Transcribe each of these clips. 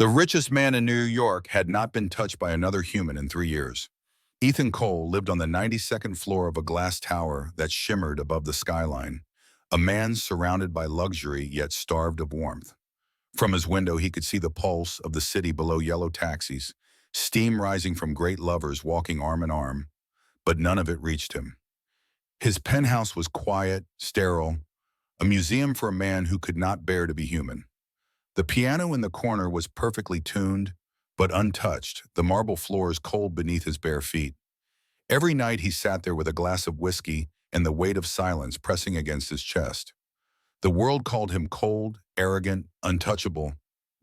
The richest man in New York had not been touched by another human in 3 years. Ethan Cole lived on the 92nd floor of a glass tower that shimmered above the skyline, a man surrounded by luxury yet starved of warmth. From his window, he could see the pulse of the city below yellow taxis, steam rising from great lovers walking arm in arm, but none of it reached him. His penthouse was quiet, sterile, a museum for a man who could not bear to be human. The piano in the corner was perfectly tuned, but untouched, the marble floors cold beneath his bare feet. Every night he sat there with a glass of whiskey and the weight of silence pressing against his chest. The world called him cold, arrogant, untouchable,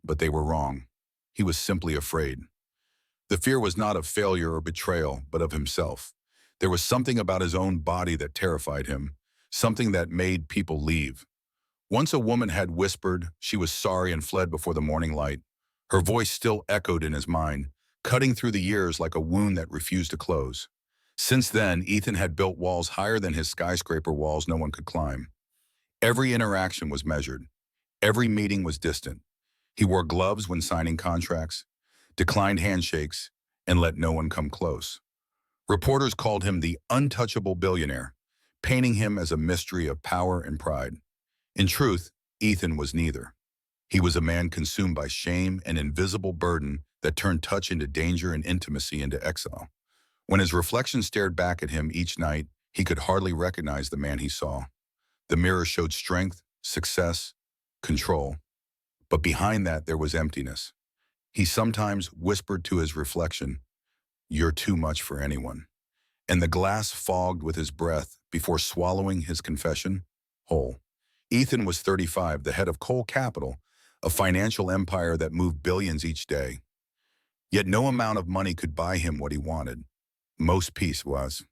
but they were wrong. He was simply afraid. The fear was not of failure or betrayal, but of himself. There was something about his own body that terrified him, something that made people leave. Once a woman had whispered she was sorry and fled before the morning light. Her voice still echoed in his mind, cutting through the years like a wound that refused to close. Since then, Ethan had built walls higher than his skyscraper walls no one could climb. Every interaction was measured. Every meeting was distant. He wore gloves when signing contracts, declined handshakes, and let no one come close. Reporters called him the untouchable billionaire, painting him as a mystery of power and pride. In truth, Ethan was neither. He was a man consumed by shame, an invisible burden that turned touch into danger and intimacy into exile. When his reflection stared back at him each night, he could hardly recognize the man he saw. The mirror showed strength, success, control. But behind that, there was emptiness. He sometimes whispered to his reflection, "You're too much for anyone." And the glass fogged with his breath before swallowing his confession whole. Ethan was 35, the head of Cole Capital, a financial empire that moved billions each day. Yet no amount of money could buy him what he wanted. Most peace was.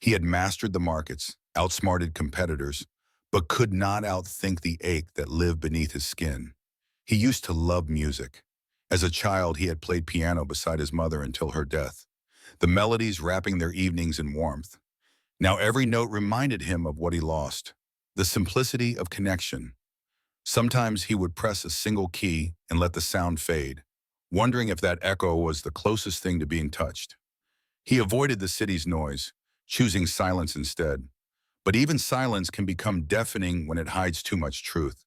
He had mastered the markets, outsmarted competitors, but could not outthink the ache that lived beneath his skin. He used to love music. As a child, he had played piano beside his mother until her death, the melodies wrapping their evenings in warmth. Now every note reminded him of what he lost, the simplicity of connection. Sometimes he would press a single key and let the sound fade, wondering if that echo was the closest thing to being touched. He avoided the city's noise, choosing silence instead. But even silence can become deafening when it hides too much truth.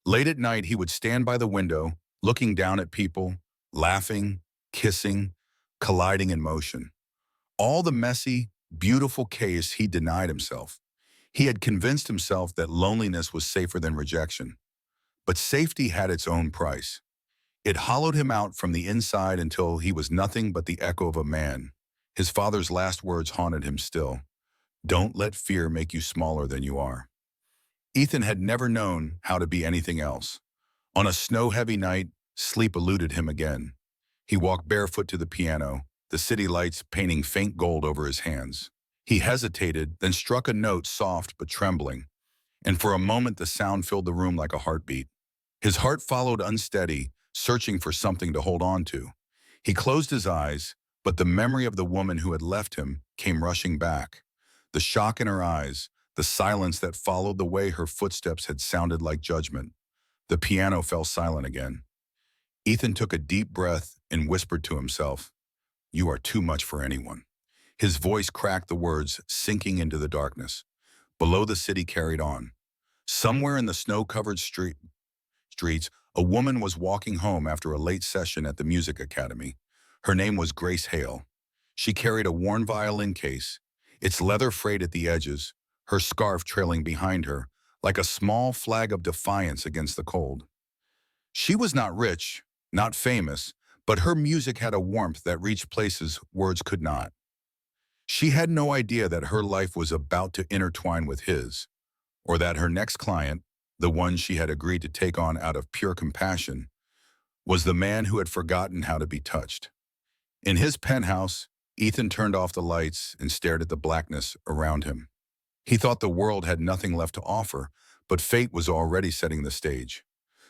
Late at night, he would stand by the window, looking down at people, laughing, kissing, colliding in motion. All the messy, beautiful chaos he denied himself. He had convinced himself that loneliness was safer than rejection. But safety had its own price. It hollowed him out from the inside until he was nothing but the echo of a man. His father's last words haunted him still. "Don't let fear make you smaller than you are." Ethan had never known how to be anything else. On a snow-heavy night, sleep eluded him again. He walked barefoot to the piano, the city lights painting faint gold over his hands. He hesitated, then struck a note soft but trembling, and for a moment the sound filled the room like a heartbeat. His heart followed unsteady, searching for something to hold on to. He closed his eyes, but the memory of the woman who had left him came rushing back. The shock in her eyes, the silence that followed the way her footsteps had sounded like judgment. The piano fell silent again. Ethan took a deep breath and whispered to himself, "You are too much for anyone." His voice cracked the words, sinking into the darkness. Below, the city carried on. Somewhere in the snow-covered streets, a woman was walking home after a late session at the music academy. Her name was Grace Hale. She carried a worn violin case, its leather frayed at the edges, her scarf trailing behind her, like a small flag of defiance against the cold. She was not rich, not famous, but her music had a warmth that reached places words could not. She had no idea that her life was about to intertwine with his, or that her next client, the one she had agreed to take on out of pure compassion, was the man who had forgotten how to be touched. In his penthouse, Ethan turned off the lights and stared at the blackness around him. He thought the world had nothing left to offer, but fate was already setting the stage.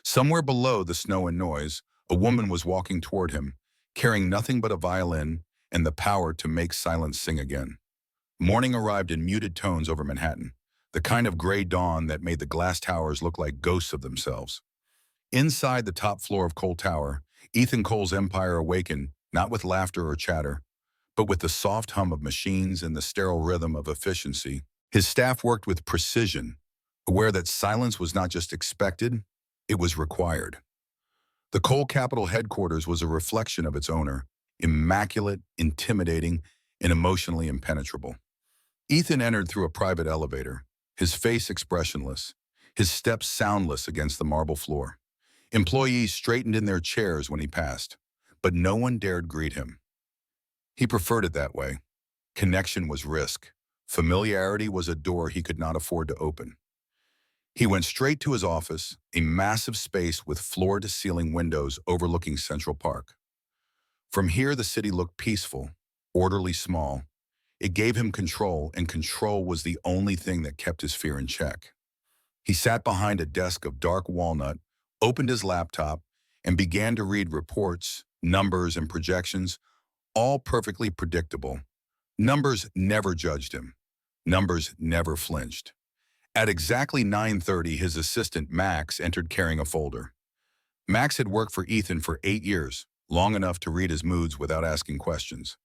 Somewhere below the snow and noise, a woman was walking toward him, carrying nothing but a violin and the power to make silence sing again. Morning arrived in muted tones over Manhattan, the kind of gray dawn that made the glass towers look like ghosts of themselves. Inside the top floor of Cole Tower, Ethan Cole's empire awakened, not with laughter or chatter, but with the soft hum of machines and the sterile rhythm of efficiency. His staff worked with precision, aware that silence was not just expected, it was required. The Cole Capital headquarters was a reflection of its owner, immaculate, intimidating, and emotionally impenetrable. Ethan entered through a private elevator, his face expressionless, his steps soundless against the marble floor. Employees straightened in their chairs when he passed, but no one dared greet him. He preferred it that way. Connection was risk. Familiarity was a door he could not afford to open. He went straight to his office, a massive space with floor-to-ceiling windows overlooking Central Park. From here, the city looked peaceful, orderly, small. It gave him control, and control was the only thing that kept his fear in check. He sat behind a desk of dark walnut, opened his laptop, and began to read reports, numbers, and projections, all perfectly predictable. Numbers never judged him. Numbers never flinched. At exactly 9:30, his assistant, Max, entered carrying a folder. Max had worked for Ethan for 8 years, long enough to read his moods without asking questions.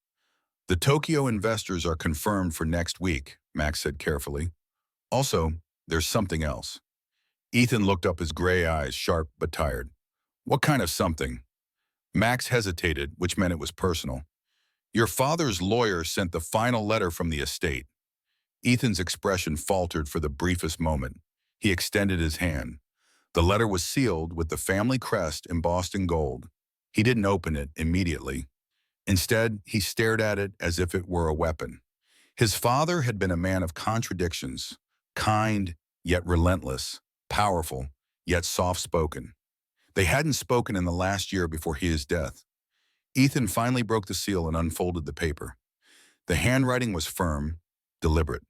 "The Tokyo investors are confirmed for next week," Max said carefully. "Also, there's something else." Ethan looked up, his gray eyes sharp but tired. "What kind of something?" Max hesitated, which meant it was personal. "Your father's lawyer sent the final letter from the estate." Ethan's expression faltered for the briefest moment. He extended his hand. The letter was sealed with the family crest embossed in gold. He didn't open it immediately. Instead, he stared at it as if it were a weapon. His father had been a man of contradictions, kind yet relentless, powerful yet soft-spoken. They hadn't spoken in the last year before his death. Ethan finally broke the seal and unfolded the paper. The handwriting was firm, deliberate.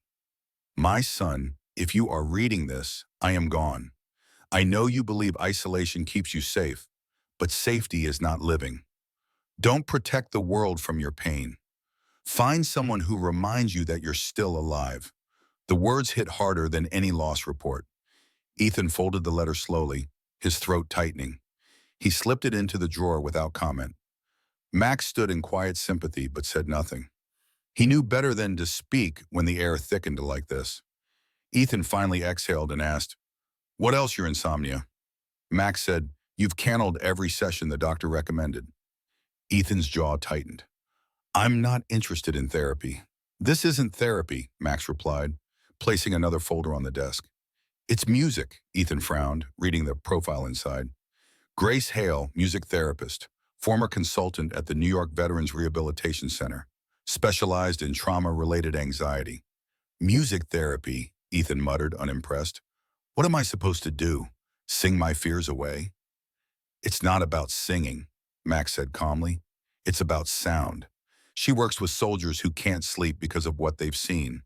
"My son, if you are reading this, I am gone. I know you believe isolation keeps you safe, but safety is not living. Don't protect the world from your pain. Find someone who reminds you that you're still alive." The words hit harder than any loss report. Ethan folded the letter slowly, his throat tightening. He slipped it into the drawer without comment. Max stood in quiet sympathy but said nothing. He knew better than to speak when the air thickened like this. Ethan finally exhaled and asked, "What else, your insomnia?" Max said, "You've canceled every session the doctor recommended." Ethan's jaw tightened. "I'm not interested in therapy." "This isn't therapy," Max replied, placing another folder on the desk. "It's music," Ethan frowned, reading the profile inside. "Grace Hale, music therapist, former consultant at the New York Veterans Rehabilitation Center, specialized in trauma-related anxiety." "Music therapy," Ethan muttered, unimpressed. "What am I supposed to do? Sing my fears away?" "It's not about singing," Max said calmly. "It's about sound. She works with soldiers who can't sleep because of what they've seen.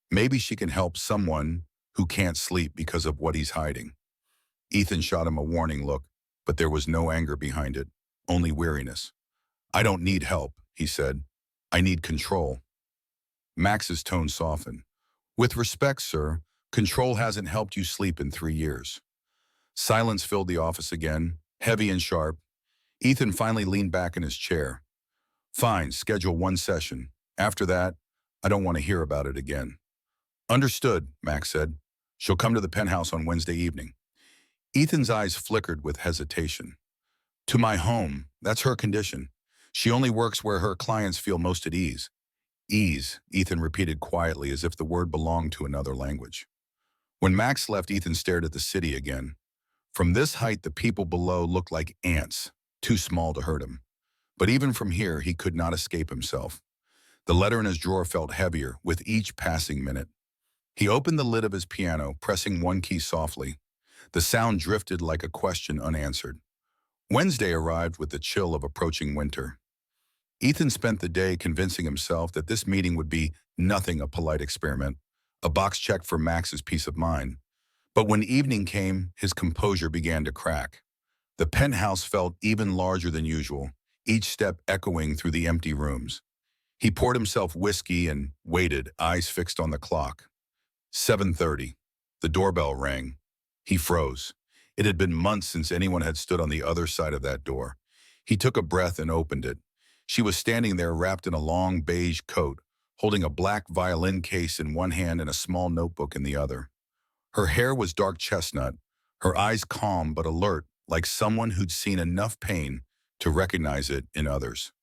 Maybe she can help someone who can't sleep because of what he's hiding." Ethan shot him a warning look, but there was no anger behind it, only weariness. "I don't need help," he said. "I need control." Max's tone softened. "With respect, sir, control hasn't helped you sleep in 3 years." Silence filled the office again, heavy and sharp. Ethan finally leaned back in his chair. "Fine, schedule 1 session. After that, I don't want to hear about it again." "Understood," Max said. "She'll come to the penthouse on Wednesday evening." Ethan's eyes flickered with hesitation. "To my home, that's her condition. She only works where her clients feel most at ease." "Ease," Ethan repeated quietly as if the word belonged to another language. When Max left, Ethan stared at the city again. From this height, the people below looked like ants, too small to hurt him. But even from here, he could not escape himself. The letter in his drawer felt heavier with each passing minute. He opened the lid of his piano, pressing one key softly. The sound drifted like a question unanswered. Wednesday arrived with the chill of approaching winter. Ethan spent the day convincing himself that this meeting would be nothing a polite experiment, a box check for Max's peace of mind. But when evening came, his composure began to crack. The penthouse felt even larger than usual, each step echoing through the empty rooms. He poured himself whiskey and waited, eyes fixed on the clock. 7:30. The doorbell rang. He froze. It had been months since anyone had stood on the other side of that door. He took a breath and opened it. She was standing there wrapped in a long beige coat, holding a black violin case in one hand and a small notebook in the other. Her hair was dark chestnut, her eyes calm but alert, like someone who'd seen enough pain to recognize it in others.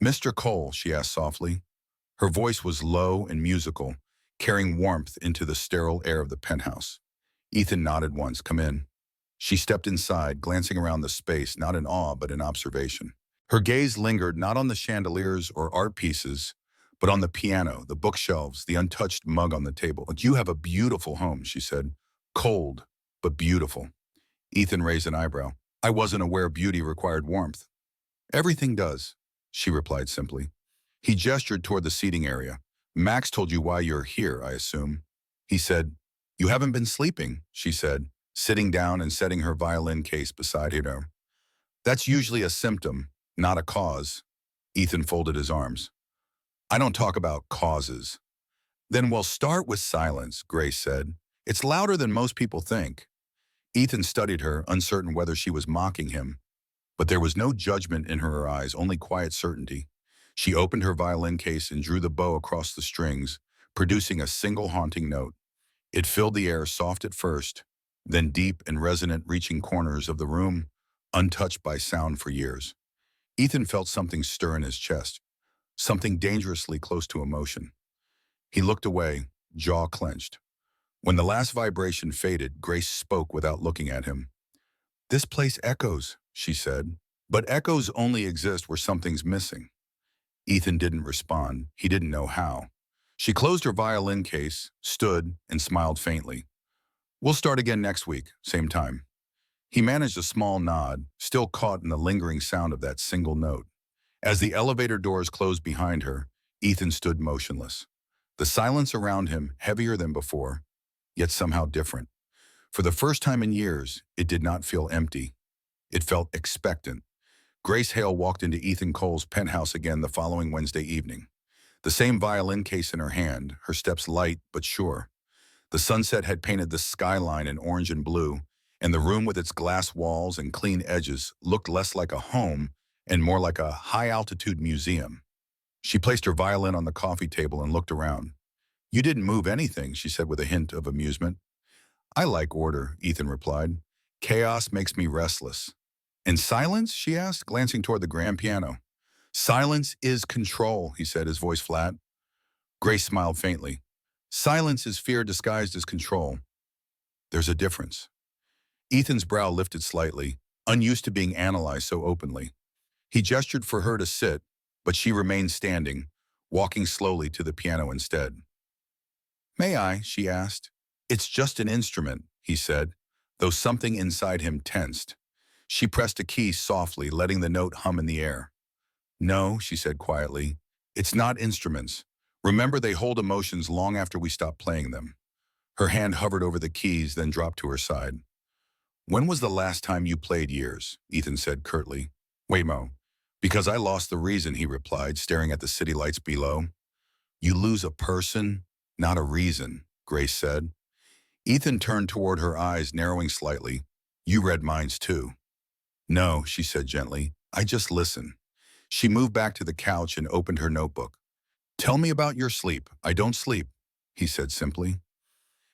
"Mr. Cole," she asked softly. Her voice was low and musical, carrying warmth into the sterile air of the penthouse. Ethan nodded once. "Come in." She stepped inside, glancing around the space, not in awe, but in observation. Her gaze lingered not on the chandeliers or art pieces, but on the piano, the bookshelves, the untouched mug on the table. "You have a beautiful home," she said. "Cold, but beautiful." Ethan raised an eyebrow. "I wasn't aware beauty required warmth." "Everything does," she replied simply. He gestured toward the seating area. "Max told you why you're here, I assume." He said, "You haven't been sleeping," she said, sitting down and setting her violin case beside her. "That's usually a symptom, not a cause." Ethan folded his arms. "I don't talk about causes." "Then we'll start with silence," Grace said. "It's louder than most people think." Ethan studied her, uncertain whether she was mocking him. But there was no judgment in her eyes, only quiet certainty. She opened her violin case and drew the bow across the strings, producing a single haunting note. It filled the air, soft at first, then deep and resonant, reaching corners of the room, untouched by sound for years. Ethan felt something stir in his chest, something dangerously close to emotion. He looked away, jaw clenched. When the last vibration faded, Grace spoke without looking at him. "This place echoes," she said. "But echoes only exist where something's missing." Ethan didn't respond. He didn't know how. She closed her violin case, stood, and smiled faintly. "We'll start again next week, same time." He managed a small nod, still caught in the lingering sound of that single note. As the elevator doors closed behind her, Ethan stood motionless. The silence around him, heavier than before, yet somehow different. For the first time in years, it did not feel empty. It felt expectant. Grace Hale walked into Ethan Cole's penthouse again the following Wednesday evening. The same violin case in her hand, her steps light but sure. The sunset had painted the skyline in orange and blue, and the room with its glass walls and clean edges looked less like a home and more like a high-altitude museum. She placed her violin on the coffee table and looked around. "You didn't move anything," she said with a hint of amusement. "I like order," Ethan replied. "Chaos makes me restless." "And silence?" she asked, glancing toward the grand piano. "Silence is control," he said, his voice flat. Grace smiled faintly. "Silence is fear disguised as control. There's a difference." Ethan's brow lifted slightly, unused to being analyzed so openly. He gestured for her to sit, but she remained standing, walking slowly to the piano instead. "May I?" she asked. "It's just an instrument," he said, though something inside him tensed. She pressed a key softly, letting the note hum in the air. "No," she said quietly, "it's not instruments. Remember, they hold emotions long after we stop playing them." Her hand hovered over the keys, then dropped to her side. "When was the last time you played years?" Ethan said curtly. "Waymo." "Because I lost the reason," he replied, staring at the city lights below. "You lose a person, not a reason," Grace said. Ethan turned toward her, eyes narrowing slightly. "You read minds too." "No," she said gently. "I just listen." She moved back to the couch and opened her notebook. "Tell me about your sleep." "I don't sleep," he said simply.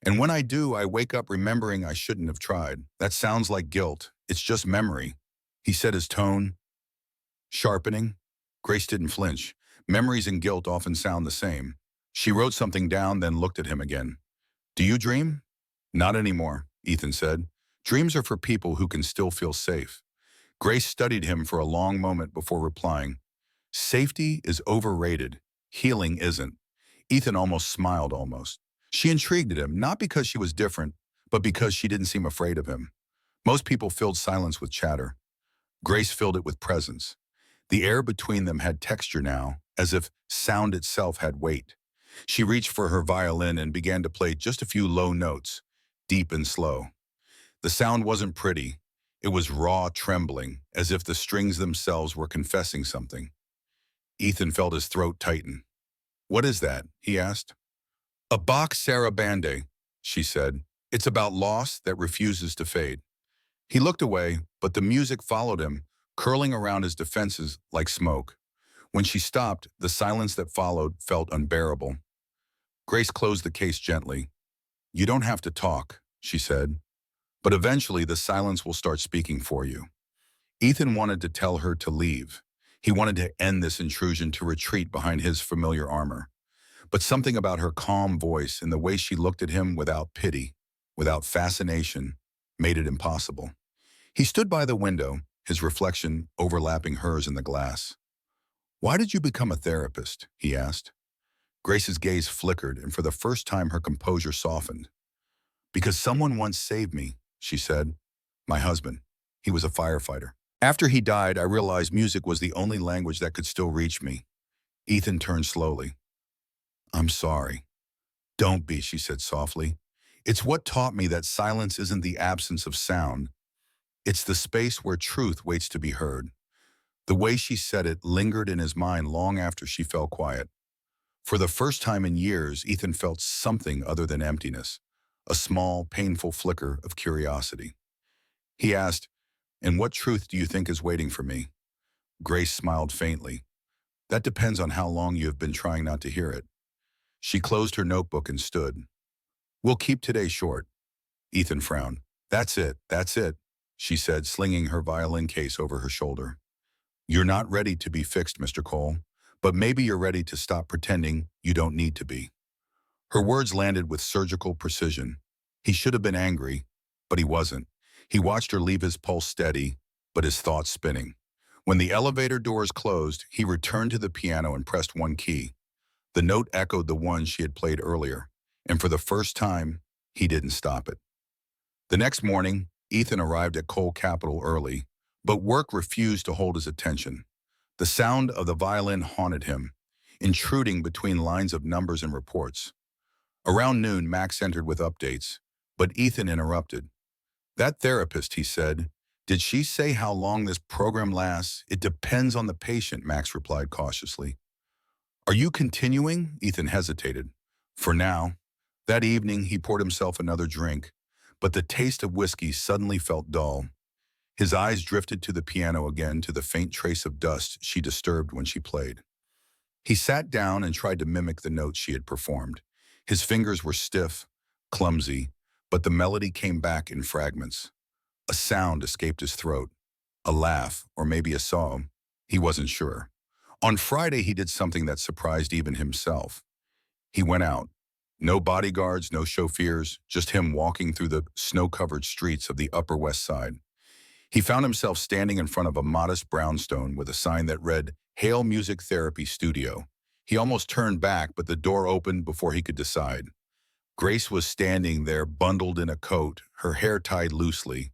"And when I do, I wake up remembering I shouldn't have tried. That sounds like guilt. It's just memory." He said, his tone sharpening. Grace didn't flinch. Memories and guilt often sound the same. She wrote something down, then looked at him again. "Do you dream?" "Not anymore," Ethan said. "Dreams are for people who can still feel safe." Grace studied him for a long moment before replying. "Safety is overrated. Healing isn't." Ethan almost smiled almost. She intrigued him, not because she was different, but because she didn't seem afraid of him. Most people filled silence with chatter. Grace filled it with presence. The air between them had texture now, as if sound itself had weight. She reached for her violin and began to play just a few low notes, deep and slow. The sound wasn't pretty. It was raw trembling, as if the strings themselves were confessing something. Ethan felt his throat tighten. "What is that?" he asked. "A Bach sarabande," she said. "It's about loss that refuses to fade." He looked away, but the music followed him, curling around his defenses like smoke. When she stopped, the silence that followed felt unbearable. Grace closed the case gently. "You don't have to talk," she said, "but eventually the silence will start speaking for you." Ethan wanted to tell her to leave. He wanted to end this intrusion, to retreat behind his familiar armor. But something about her calm voice and the way she looked at him without pity, without fascination, made it impossible. He stood by the window, his reflection overlapping hers in the glass. "Why did you become a therapist?" he asked. Grace's gaze flickered, and for the first time her composure softened. "Because someone once saved me," she said. "My husband. He was a firefighter. After he died, I realized music was the only language that could still reach me." Ethan turned slowly. "I'm sorry." "Don't be," she said softly. "It's what taught me that silence isn't the absence of sound. It's the space where truth waits to be heard." The way she said it lingered in his mind long after she fell quiet. For the first time in years, Ethan felt something other than emptiness, a small, painful flicker of curiosity. He asked, "And what truth do you think is waiting for me?" Grace smiled faintly. "That depends on how long you have been trying not to hear it." She closed her notebook and stood. "We'll keep today short." Ethan frowned. That's it," she said, slinging her violin case over her shoulder. "You're not ready to be fixed, Mr. Cole, but maybe you're ready to stop pretending you don't need to be." Her words landed with surgical precision. He should have been angry, but he wasn't. He watched her leave, his pulse steady, but his thoughts spinning. When the elevator doors closed, he returned to the piano and pressed one key. The note echoed the one she had played earlier, and for the first time, he didn't stop it. The next morning, Ethan arrived at Cole Capital early, but work refused to hold his attention. The sound of the violin haunted him, intruding between lines of numbers and reports. Around noon, Max entered with updates, but Ethan interrupted. "That therapist," he said, "did she say how long this program lasts?" "It depends on the patient," Max replied cautiously. "Are you continuing?" Ethan hesitated. "For now." That evening, he poured himself another drink, but the taste of whiskey suddenly felt dull. His eyes drifted to the piano again, to the faint trace of dust she disturbed when she played. He sat down and tried to mimic the notes she had performed. His fingers were stiff, clumsy, but the melody came back in fragments. A sound escaped his throat, a laugh, or maybe a sob. He wasn't sure. On Friday, he did something that surprised even himself. He went out. No bodyguards, no chauffeurs, just him walking through the snow-covered streets of the Upper West Side. He found himself standing in front of a modest brownstone with a sign that read, "Hale Music Therapy Studio." He almost turned back, but the door opened before he could decide. Grace was standing there, bundled in a coat, her hair tied loosely.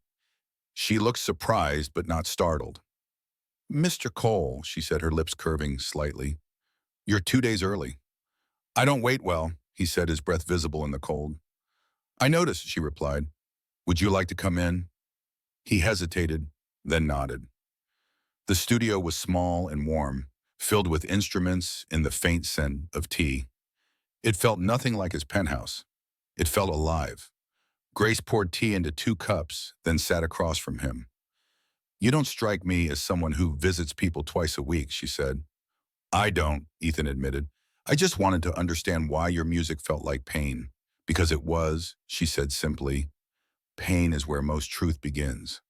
She looked surprised, but not startled. "Mr. Cole," she said, her lips curving slightly, "you're 2 days early." "I don't wait well," he said, his breath visible in the cold. "I noticed," she replied. "Would you like to come in?" He hesitated, then nodded. The studio was small and warm, filled with instruments and the faint scent of tea. It felt nothing like his penthouse. It felt alive. Grace poured tea into 2 cups, then sat across from him. "You don't strike me as someone who visits people twice a week," she said. "I don't," Ethan admitted. "I just wanted to understand why your music felt like pain." "Because it was," she said simply. "Pain is where most truth begins."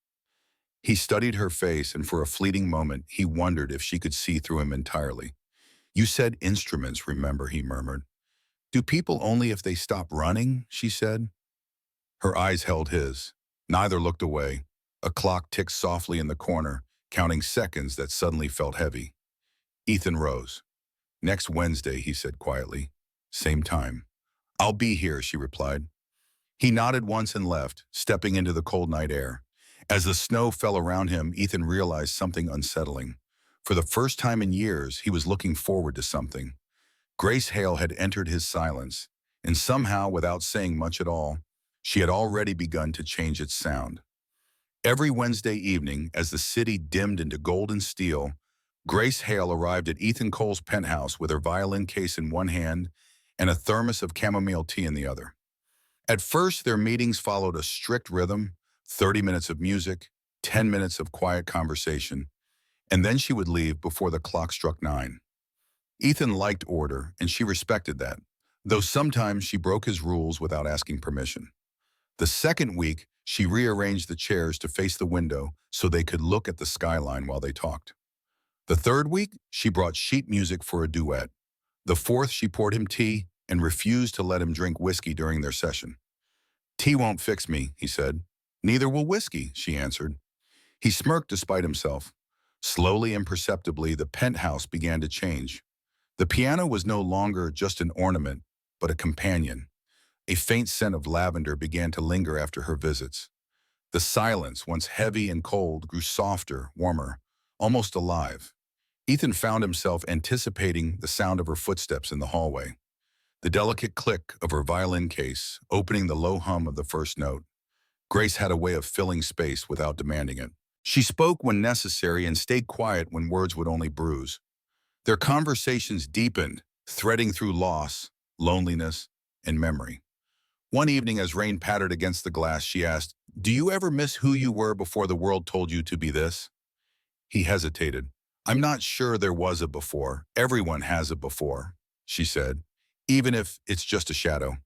He studied her face, and for a fleeting moment, he wondered if she could see through him entirely. "You said instruments, remember," he murmured. "Do people only if they stop running?" she said. Her eyes held his. Neither looked away. A clock ticked softly in the corner, counting seconds that suddenly felt heavy. Ethan rose. "Next Wednesday," he said quietly. "Same time." "I'll be here," she replied. He nodded once and left, stepping into the cold night air. As the snow fell around him, Ethan realized something unsettling. For the first time in years, he was looking forward to something. Grace Hale had entered his silence, and somehow, without saying much at all, she had already begun to change its sound. Every Wednesday evening, as the city dimmed into golden steel, Grace Hale arrived at Ethan Cole's penthouse with her violin case in one hand and a thermos of chamomile tea in the other. At first, their meetings followed a strict rhythm: 30 minutes of music, 10 minutes of quiet conversation. and then she would leave before the clock struck 9. Ethan liked order, and she respected that, though sometimes she broke his rules without asking permission. The second week, she rearranged the chairs to face the window so they could look at the skyline while they talked. The third week, she brought sheet music for a duet. The fourth, she poured him tea and refused to let him drink whiskey during their session. "Tea won't fix me," he said. "Neither will whiskey," she answered. He smirked despite himself. Slowly and perceptibly, the penthouse began to change. The piano was no longer just an ornament, but a companion. A faint scent of lavender began to linger after her visits. The silence, once heavy and cold, grew softer, warmer, almost alive. Ethan found himself anticipating the sound of her footsteps in the hallway, the delicate click of her violin case, opening the low hum of the first note. Grace had a way of filling space without demanding it. She spoke when necessary and stayed quiet when words would only bruise. Their conversations deepened, threading through loss, loneliness, and memory. One evening, as rain pattered against the glass, she asked, "Do you ever miss who you were before the world told you to be this?" He hesitated. "I'm not sure there was a before. Everyone has a before," she said, "even if it's just a shadow."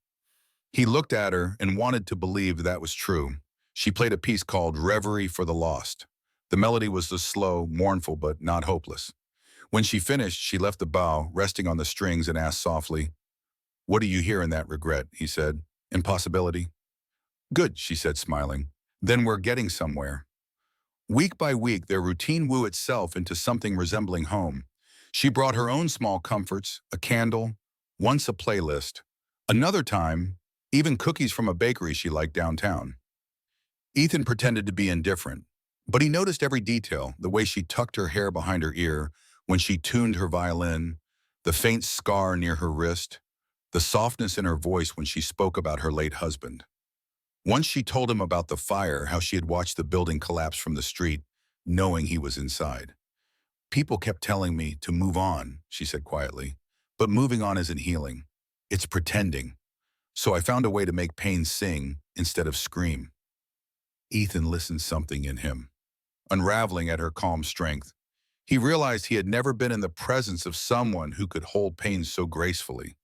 He looked at her and wanted to believe that was true. She played a piece called Reverie for the Lost. The melody was slow, mournful, but not hopeless. When she finished, she left the bow, resting on the strings, and asked softly, "What do you hear in that regret?" he said. "Impossibility?" "Good," she said, smiling. "Then we're getting somewhere." Week by week, their routine woo itself into something resembling home. She brought her own small comforts, a candle, once a playlist. Another time, even cookies from a bakery she liked downtown. Ethan pretended to be indifferent, but he noticed every detail, the way she tucked her hair behind her ear when she tuned her violin, the faint scar near her wrist, the softness in her voice when she spoke about her late husband. Once she told him about the fire, how she had watched the building collapse from the street, knowing he was inside. "People kept telling me to move on," she said quietly, "but moving on isn't healing. It's pretending. So I found a way to make pain sing instead of scream." Ethan listened, something in him unraveling at her calm strength. He realized he had never been in the presence of someone who could hold pain so gracefully.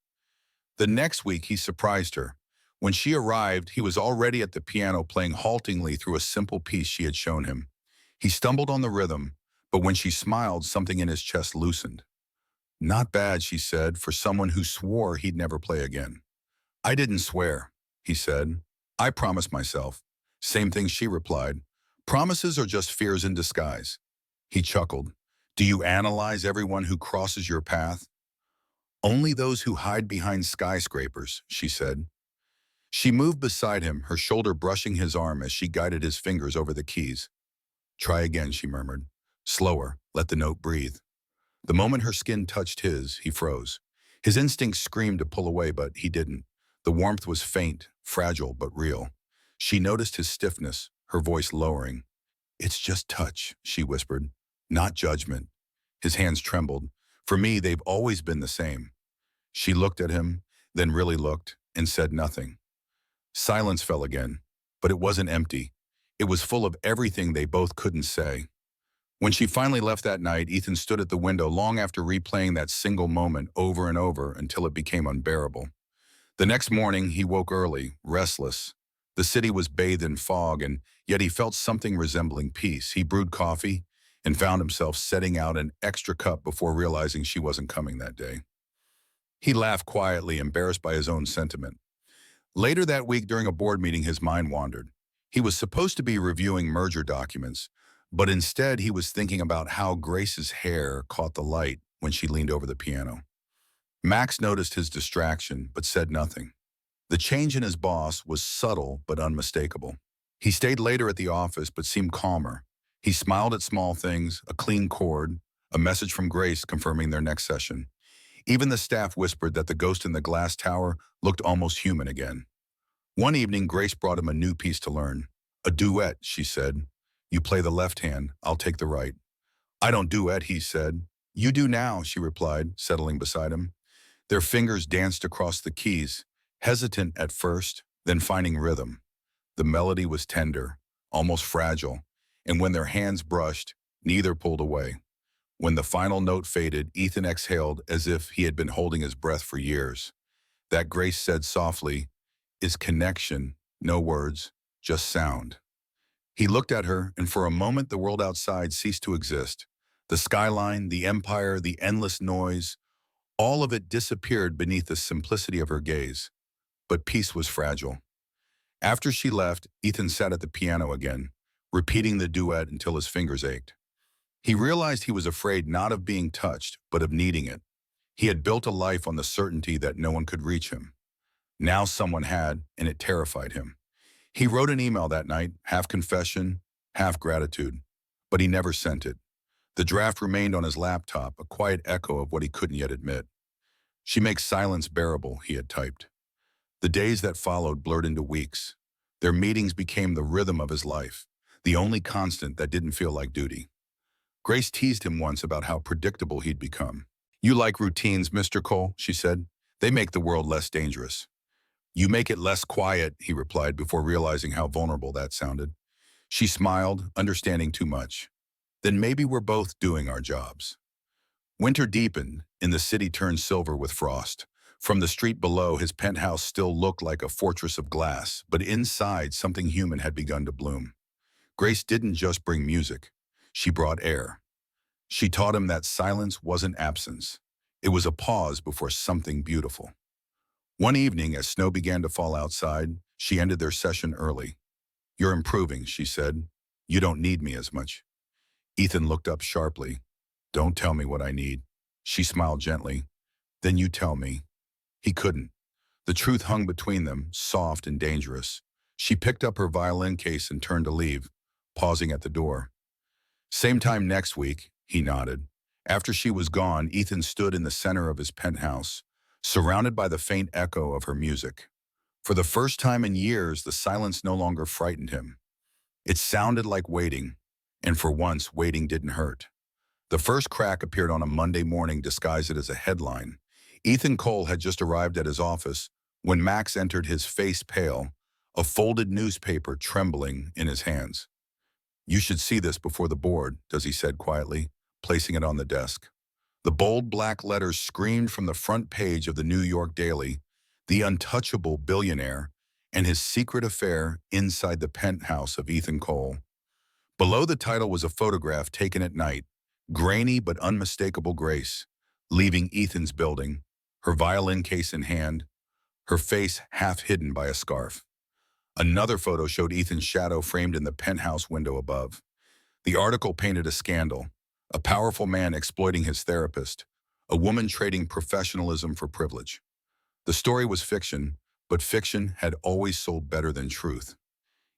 The next week, he surprised her. When she arrived, he was already at the piano playing haltingly through a simple piece she had shown him. He stumbled on the rhythm, but when she smiled, something in his chest loosened. "Not bad," she said, for someone who swore he'd never play again. "I didn't swear," he said. "I promised myself." Same thing, she replied. "Promises are just fears in disguise." He chuckled. "Do you analyze everyone who crosses your path?" "Only those who hide behind skyscrapers," she said. She moved beside him, her shoulder brushing his arm as she guided his fingers over the keys. "Try again," she murmured. "Slower, let the note breathe." The moment her skin touched his, he froze. His instincts screamed to pull away, but he didn't. The warmth was faint, fragile, but real. She noticed his stiffness, her voice lowering. "It's just touch," she whispered, "not judgment." His hands trembled. "For me, they've always been the same." She looked at him, then really looked, and said nothing. Silence fell again, but it wasn't empty. It was full of everything they both couldn't say. When she finally left that night, Ethan stood at the window long after replaying that single moment over and over until it became unbearable. The next morning, he woke early, restless. The city was bathed in fog, and yet he felt something resembling peace. He brewed coffee and found himself setting out an extra cup before realizing she wasn't coming that day. He laughed quietly, embarrassed by his own sentiment. Later that week, during a board meeting, his mind wandered. He was supposed to be reviewing merger documents, but instead he was thinking about how Grace's hair caught the light when she leaned over the piano. Max noticed his distraction, but said nothing. The change in his boss was subtle but unmistakable. He stayed later at the office, but seemed calmer. He smiled at small things, a clean cord, a message from Grace confirming their next session. Even the staff whispered that the ghost in the glass tower looked almost human again. One evening, Grace brought him a new piece to learn. "A duet," she said. "You play the left hand, I'll take the right." "I don't duet," he said. "You do now," she replied, settling beside him. Their fingers danced across the keys, hesitant at first, then finding rhythm. The melody was tender, almost fragile, and when their hands brushed, neither pulled away. When the final note faded, Ethan exhaled as if he had been holding his breath for years. That Grace said softly, is connection, no words, just sound. He looked at her, and for a moment the world outside ceased to exist. The skyline, the empire, the endless noise, all of it disappeared beneath the simplicity of her gaze. But peace was fragile. After she left, Ethan sat at the piano again, repeating the duet until his fingers ached. He realized he was afraid not of being touched, but of needing it. He had built a life on the certainty that no one could reach him. Now someone had, and it terrified him. He wrote an email that night, half confession, half gratitude, but he never sent it. The draft remained on his laptop, a quiet echo of what he couldn't yet admit. She makes silence bearable, he had typed. The days that followed blurred into weeks. Their meetings became the rhythm of his life, the only constant that didn't feel like duty. Grace teased him once about how predictable he'd become. You like routines, Mr. Cole, she said. They make the world less dangerous. You make it less quiet, he replied before realizing how vulnerable that sounded. She smiled, understanding too much. Then maybe we're both doing our jobs. Winter deepened, and the city turned silver with frost. From the street below, his penthouse still looked like a fortress of glass, but inside something human had begun to bloom. Grace didn't just bring music. She brought air. She taught him that silence wasn't absence. It was a pause before something beautiful. One evening, as snow began to fall outside, she ended their session early. You're improving, she said. You don't need me as much. Ethan looked up sharply. Don't tell me what I need. She smiled gently. Then you tell me. He couldn't. The truth hung between them, soft and dangerous. She picked up her violin case and turned to leave, pausing at the door. Same time next week, he nodded. After she was gone, Ethan stood in the center of his penthouse, surrounded by the faint echo of her music. For the first time in years, the silence no longer frightened him. It sounded like waiting, and for once, waiting didn't hurt. The first crack appeared on a Monday morning, disguised as a headline. Ethan Cole had just arrived at his office when Max entered, his face pale, a folded newspaper trembling in his hands. You should see this before the board, Desi said quietly, placing it on the desk. The bold black letters screamed from the front page of the New York Daily, the untouchable billionaire and his secret affair inside the penthouse of Ethan Cole. Below the title was a photograph taken at night, grainy but unmistakable Grace, leaving Ethan's building, her violin case in hand, her face half hidden by a scarf. Another photo showed Ethan's shadow framed in the penthouse window above. The article painted a scandal, a powerful man exploiting his therapist, a woman trading professionalism for privilege. The story was fiction, but fiction had always sold better than truth.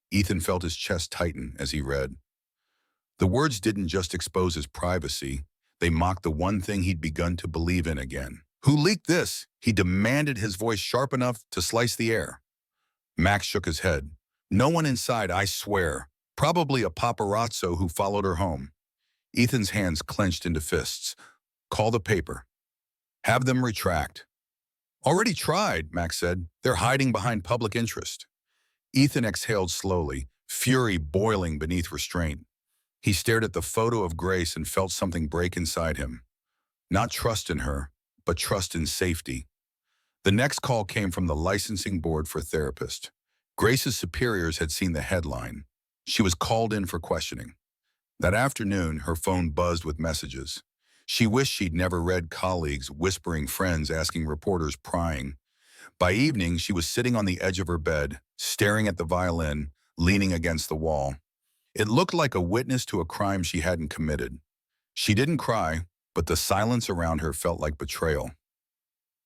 Ethan felt his chest tighten as he read. The words didn't just expose his privacy, they mocked the one thing he'd begun to believe in again. Who leaked this? He demanded, his voice sharp enough to slice the air. Max shook his head. No one inside, I swear. Probably a paparazzo who followed her home. Ethan's hands clenched into fists. Call the paper. Have them retract. Already tried, Max said. They're hiding behind public interest. Ethan exhaled slowly, fury boiling beneath restraint. He stared at the photo of Grace and felt something break inside him. Not trust in her, but trust in safety. The next call came from the licensing board for therapists. Grace's superiors had seen the headline. She was called in for questioning. That afternoon, her phone buzzed with messages. She wished she'd never read colleagues whispering, friends asking, reporters prying. By evening, she was sitting on the edge of her bed, staring at the violin, leaning against the wall. It looked like a witness to a crime she hadn't committed. She didn't cry, but the silence around her felt like betrayal.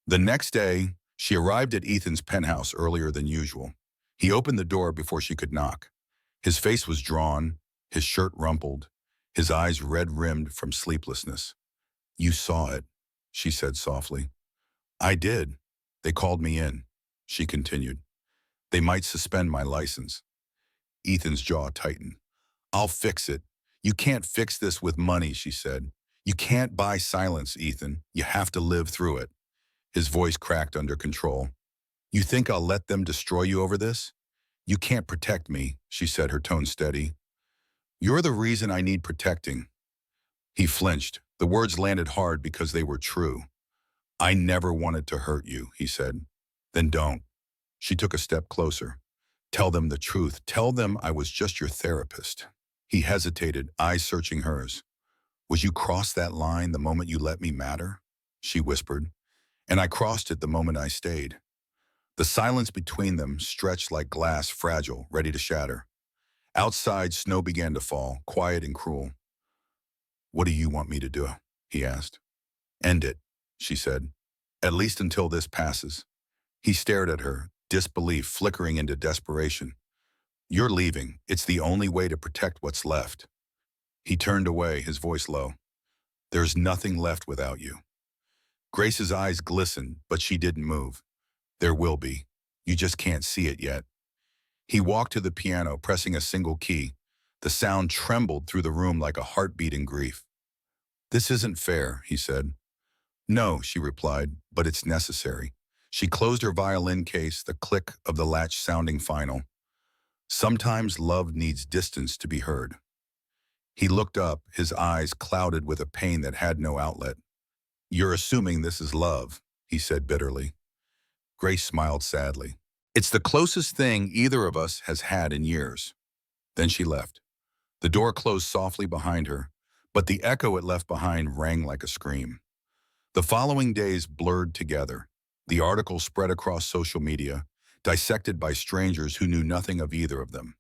The next day, she arrived at Ethan's penthouse earlier than usual. He opened the door before she could knock. His face was drawn, his shirt rumpled, his eyes red-rimmed from sleeplessness. You saw it, she said softly. I did. They called me in, she continued. They might suspend my license. Ethan's jaw tightened. I'll fix it. You can't fix this with money, she said. You can't buy silence, Ethan. You have to live through it. His voice cracked under control. You think I'll let them destroy you over this? You can't protect me, she said, her tone steady. You're the reason I need protecting. He flinched. The words landed hard because they were true. "I never wanted to hurt you," he said. "Then don't." She took a step closer. "Tell them the truth. Tell them I was just your therapist." He hesitated, eyes searching hers. "Was you cross that line the moment you let me matter?" She whispered. "And I crossed it the moment I stayed." The silence between them stretched like glass, fragile, ready to shatter. Outside, snow began to fall, quiet and cruel. "What do you want me to do?" he asked. "End it," she said. "At least until this passes." He stared at her, disbelief flickering into desperation. "You're leaving. It's the only way to protect what's left." He turned away, his voice low. "There's nothing left without you." Grace's eyes glistened, but she didn't move. "There will be. You just can't see it yet." He walked to the piano, pressing a single key. The sound trembled through the room like a heartbeat in grief. "This isn't fair," he said. "No," she replied, "but it's necessary." She closed her violin case, the click of the latch sounding final. Sometimes love needs distance to be heard. He looked up, his eyes clouded with a pain that had no outlet. "You're assuming this is love," he said bitterly. Grace smiled sadly. "It's the closest thing either of us has had in years." Then she left. The door closed softly behind her, but the echo it left behind rang like a scream. The following days blurred together. The article spread across social media, dissected by strangers who knew nothing of either of them.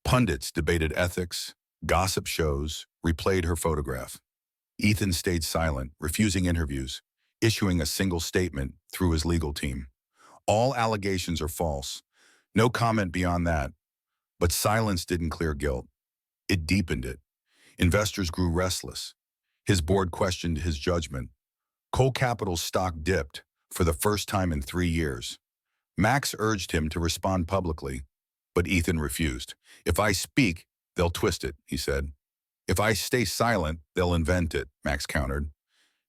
Pundits debated ethics, gossip shows, replayed her photograph. Ethan stayed silent, refusing interviews, issuing a single statement through his legal team. "All allegations are false." No comment beyond that. But silence didn't clear guilt. It deepened it. Investors grew restless. His board questioned his judgment. Coal Capital's stock dipped for the first time in 3 years. Max urged him to respond publicly, but Ethan refused. "If I speak, they'll twist it," he said. "If I stay silent, they'll invent it," Max countered.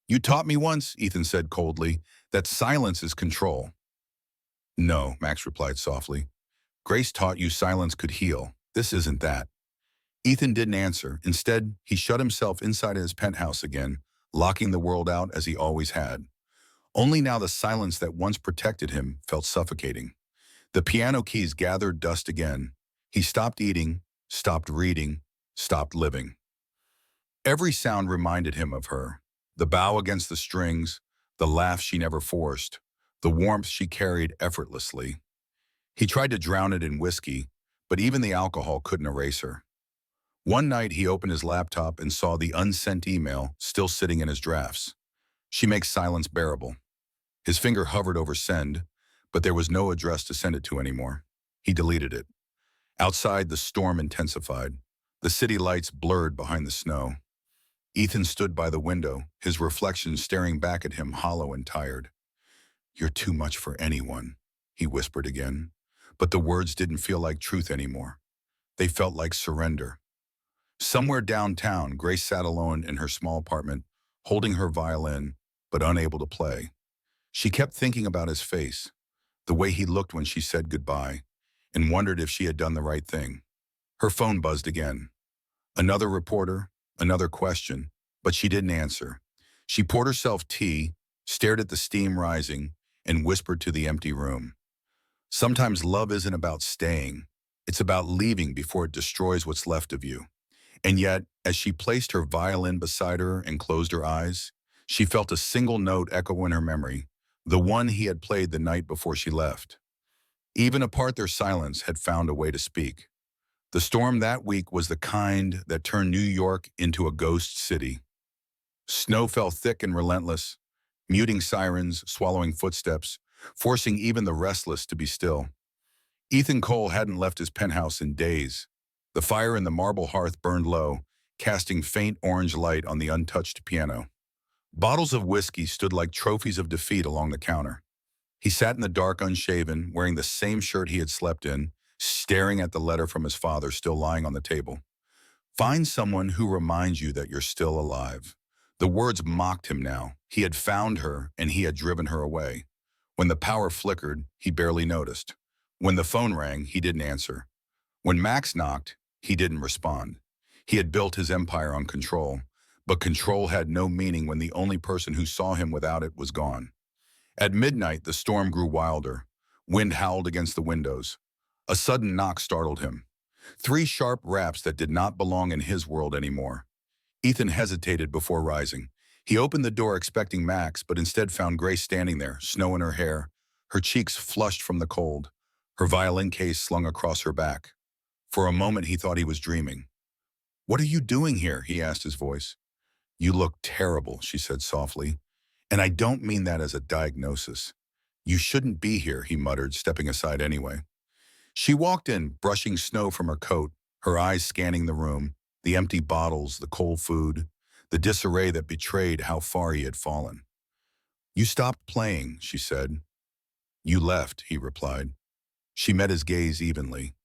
"You taught me once," Ethan said coldly, "that silence is control." "No," Max replied softly. "Grace taught you silence could heal. This isn't that." Ethan didn't answer. Instead, he shut himself inside his penthouse again, locking the world out as he always had. Only now the silence that once protected him felt suffocating. The piano keys gathered dust again. He stopped eating, stopped reading, stopped living. Every sound reminded him of her. The bow against the strings, the laugh she never forced, the warmth she carried effortlessly. He tried to drown it in whiskey, but even the alcohol couldn't erase her. One night he opened his laptop and saw the unsent email still sitting in his drafts. "She makes silence bearable." His finger hovered over send, but there was no address to send it to anymore. He deleted it. Outside, the storm intensified. The city lights blurred behind the snow. Ethan stood by the window, his reflection staring back at him, hollow and tired. "You're too much for anyone," he whispered again. But the words didn't feel like truth anymore. They felt like surrender. Somewhere downtown, Grace sat alone in her small apartment, holding her violin, but unable to play. She kept thinking about his face, the way he looked when she said goodbye, and wondered if she had done the right thing. Her phone buzzed again. Another reporter, another question, but she didn't answer. She poured herself tea, stared at the steam rising, and whispered to the empty room. Sometimes love isn't about staying. It's about leaving before it destroys what's left of you. And yet, as she placed her violin beside her and closed her eyes, she felt a single note echo in her memory, the one he had played the night before she left. Even apart their silence had found a way to speak. The storm that week was the kind that turned New York into a ghost city. Snow fell thick and relentless, muting sirens, swallowing footsteps, forcing even the restless to be still. Ethan Cole hadn't left his penthouse in days. The fire in the marble hearth burned low, casting faint orange light on the untouched piano. Bottles of whiskey stood like trophies of defeat along the counter. He sat in the dark unshaven, wearing the same shirt he had slept in, staring at the letter from his father still lying on the table. "Find someone who reminds you that you're still alive." The words mocked him now. He had found her, and he had driven her away. When the power flickered, he barely noticed. When the phone rang, he didn't answer. When Max knocked, he didn't respond. He had built his empire on control, But control had no meaning when the only person who saw him without it was gone. At midnight, the storm grew wilder. Wind howled against the windows. A sudden knock startled him. Three sharp raps that did not belong in his world anymore. Ethan hesitated before rising. He opened the door expecting Max, but instead found Grace standing there, snow in her hair, her cheeks flushed from the cold, her violin case slung across her back. For a moment, he thought he was dreaming. "What are you doing here?" he asked his voice. "You look terrible," she said softly. "And I don't mean that as a diagnosis. You shouldn't be here," he muttered, stepping aside anyway. She walked in, brushing snow from her coat, her eyes scanning the room, the empty bottles, the cold food, the disarray that betrayed how far he had fallen. "You stopped playing," she said. "You left," he replied. She met his gaze evenly.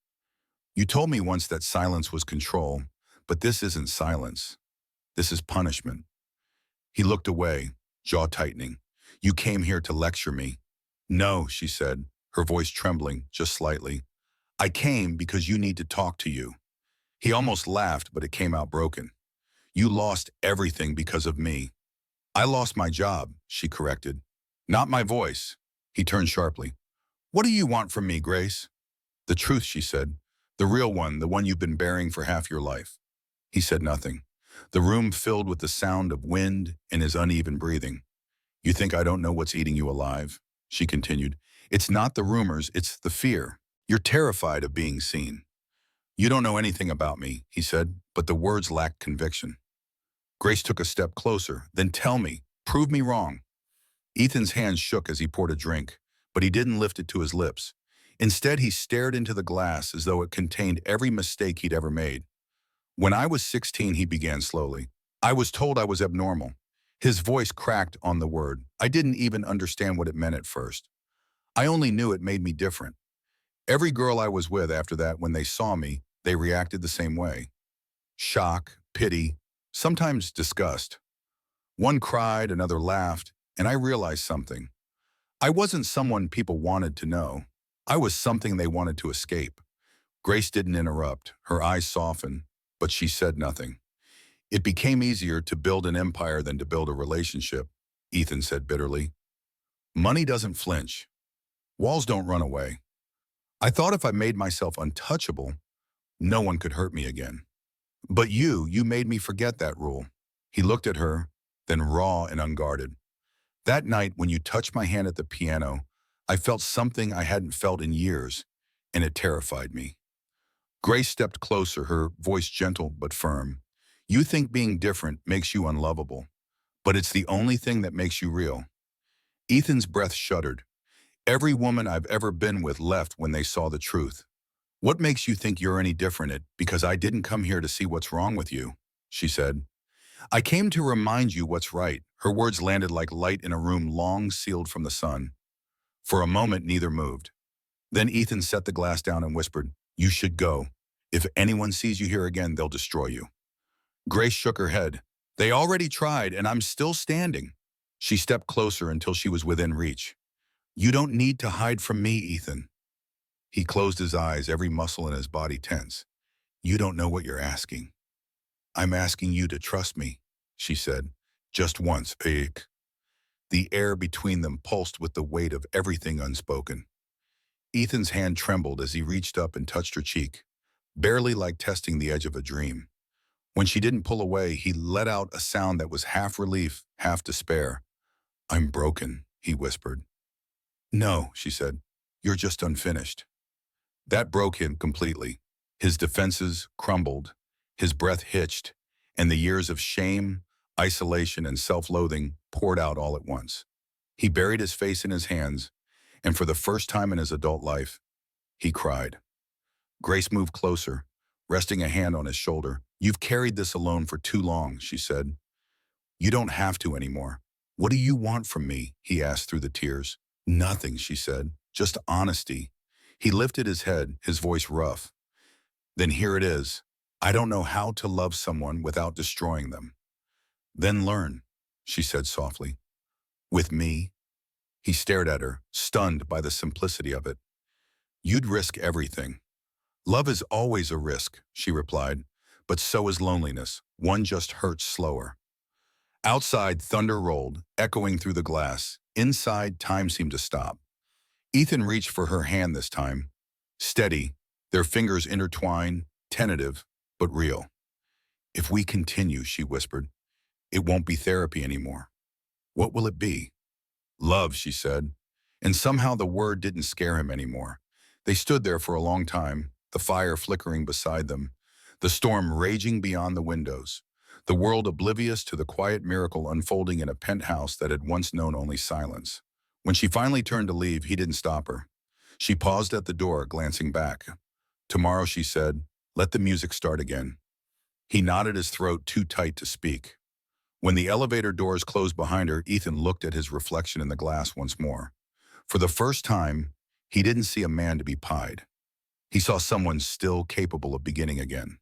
"You told me once that silence was control, but this isn't silence. This is punishment." He looked away, jaw tightening. "You came here to lecture me." "No," she said, her voice trembling just slightly. "I came because you need to talk to you." He almost laughed, but it came out broken. "You lost everything because of me." "I lost my job," she corrected. "Not my voice." He turned sharply. "What do you want from me, Grace?" "The truth," she said. "The real one, the one you've been bearing for half your life." He said nothing. The room filled with the sound of wind and his uneven breathing. "You think I don't know what's eating you alive?" she continued. "It's not the rumors, it's the fear. You're terrified of being seen." "You don't know anything about me," he said, but the words lacked conviction. Grace took a step closer. "Then tell me. Prove me wrong." Ethan's hand shook as he poured a drink, but he didn't lift it to his lips. Instead, he stared into the glass as though it contained every mistake he'd ever made. "When I was 16, he began slowly. "I was told I was abnormal." His voice cracked on the word. "I didn't even understand what it meant at first. I only knew it made me different. Every girl I was with after that, when they saw me, they reacted the same way. Shock, pity, sometimes disgust. One cried, another laughed, and I realized something. I wasn't someone people wanted to know. I was something they wanted to escape." Grace didn't interrupt. Her eyes softened, but she said nothing. "It became easier to build an empire than to build a relationship," Ethan said bitterly. "Money doesn't flinch. Walls don't run away. I thought if I made myself untouchable, no one could hurt me again. But you made me forget that rule." He looked at her, then raw and unguarded. "That night when you touched my hand at the piano, I felt something I hadn't felt in years, and it terrified me." Grace stepped closer, her voice gentle but firm. "You think being different makes you unlovable, but it's the only thing that makes you real." Ethan's breath shuddered. "Every woman I've ever been with left when they saw the truth." "What makes you think you're any different? It because I didn't come here to see what's wrong with you," she said. "I came to remind you what's right." Her words landed like light in a room long sealed from the sun. For a moment, neither moved. Then Ethan set the glass down and whispered, "You should go. If anyone sees you here again, they'll destroy you." Grace shook her head. "They already tried, and I'm still standing." She stepped closer until she was within reach. "You don't need to hide from me, Ethan." He closed his eyes, every muscle in his body tense. "You don't know what you're asking." "I'm asking you to trust me," she said. "Just once, Pig." The air between them pulsed with the weight of everything unspoken. Ethan's hand trembled as he reached up and touched her cheek, barely like testing the edge of a dream. When she didn't pull away, he let out a sound that was half relief, half despair. "I'm broken," he whispered. "No," she said. "You're just unfinished." That broke him completely. His defenses crumbled, his breath hitched, and the years of shame, isolation, and self-loathing poured out all at once. He buried his face in his hands, and for the first time in his adult life, he cried. Grace moved closer, resting a hand on his shoulder. "You've carried this alone for too long," she said. "You don't have to anymore." "What do you want from me?" he asked through the tears. "Nothing," she said. "Just honesty." He lifted his head, his voice rough. "Then here it is. I don't know how to love someone without destroying them." "Then learn," she said softly. "With me?" He stared at her, stunned by the simplicity of it. "You'd risk everything." "Love is always a risk," she replied, "but so is loneliness. One just hurts slower." Outside, thunder rolled, echoing through the glass. Inside, time seemed to stop. Ethan reached for her hand this time. Steady, their fingers intertwined, tentative, but real. If we continue, she whispered, it won't be therapy anymore. What will it be? Love, she said. And somehow the word didn't scare him anymore. They stood there for a long time, the fire flickering beside them, the storm raging beyond the windows, the world oblivious to the quiet miracle unfolding in a penthouse that had once known only silence. When she finally turned to leave, he didn't stop her. She paused at the door, glancing back. Tomorrow, she said, let the music start again. He knotted his throat too tight to speak. When the elevator doors closed behind her, Ethan looked at his reflection in the glass once more. For the first time, he didn't see a man to be pied. He saw someone still capable of beginning again.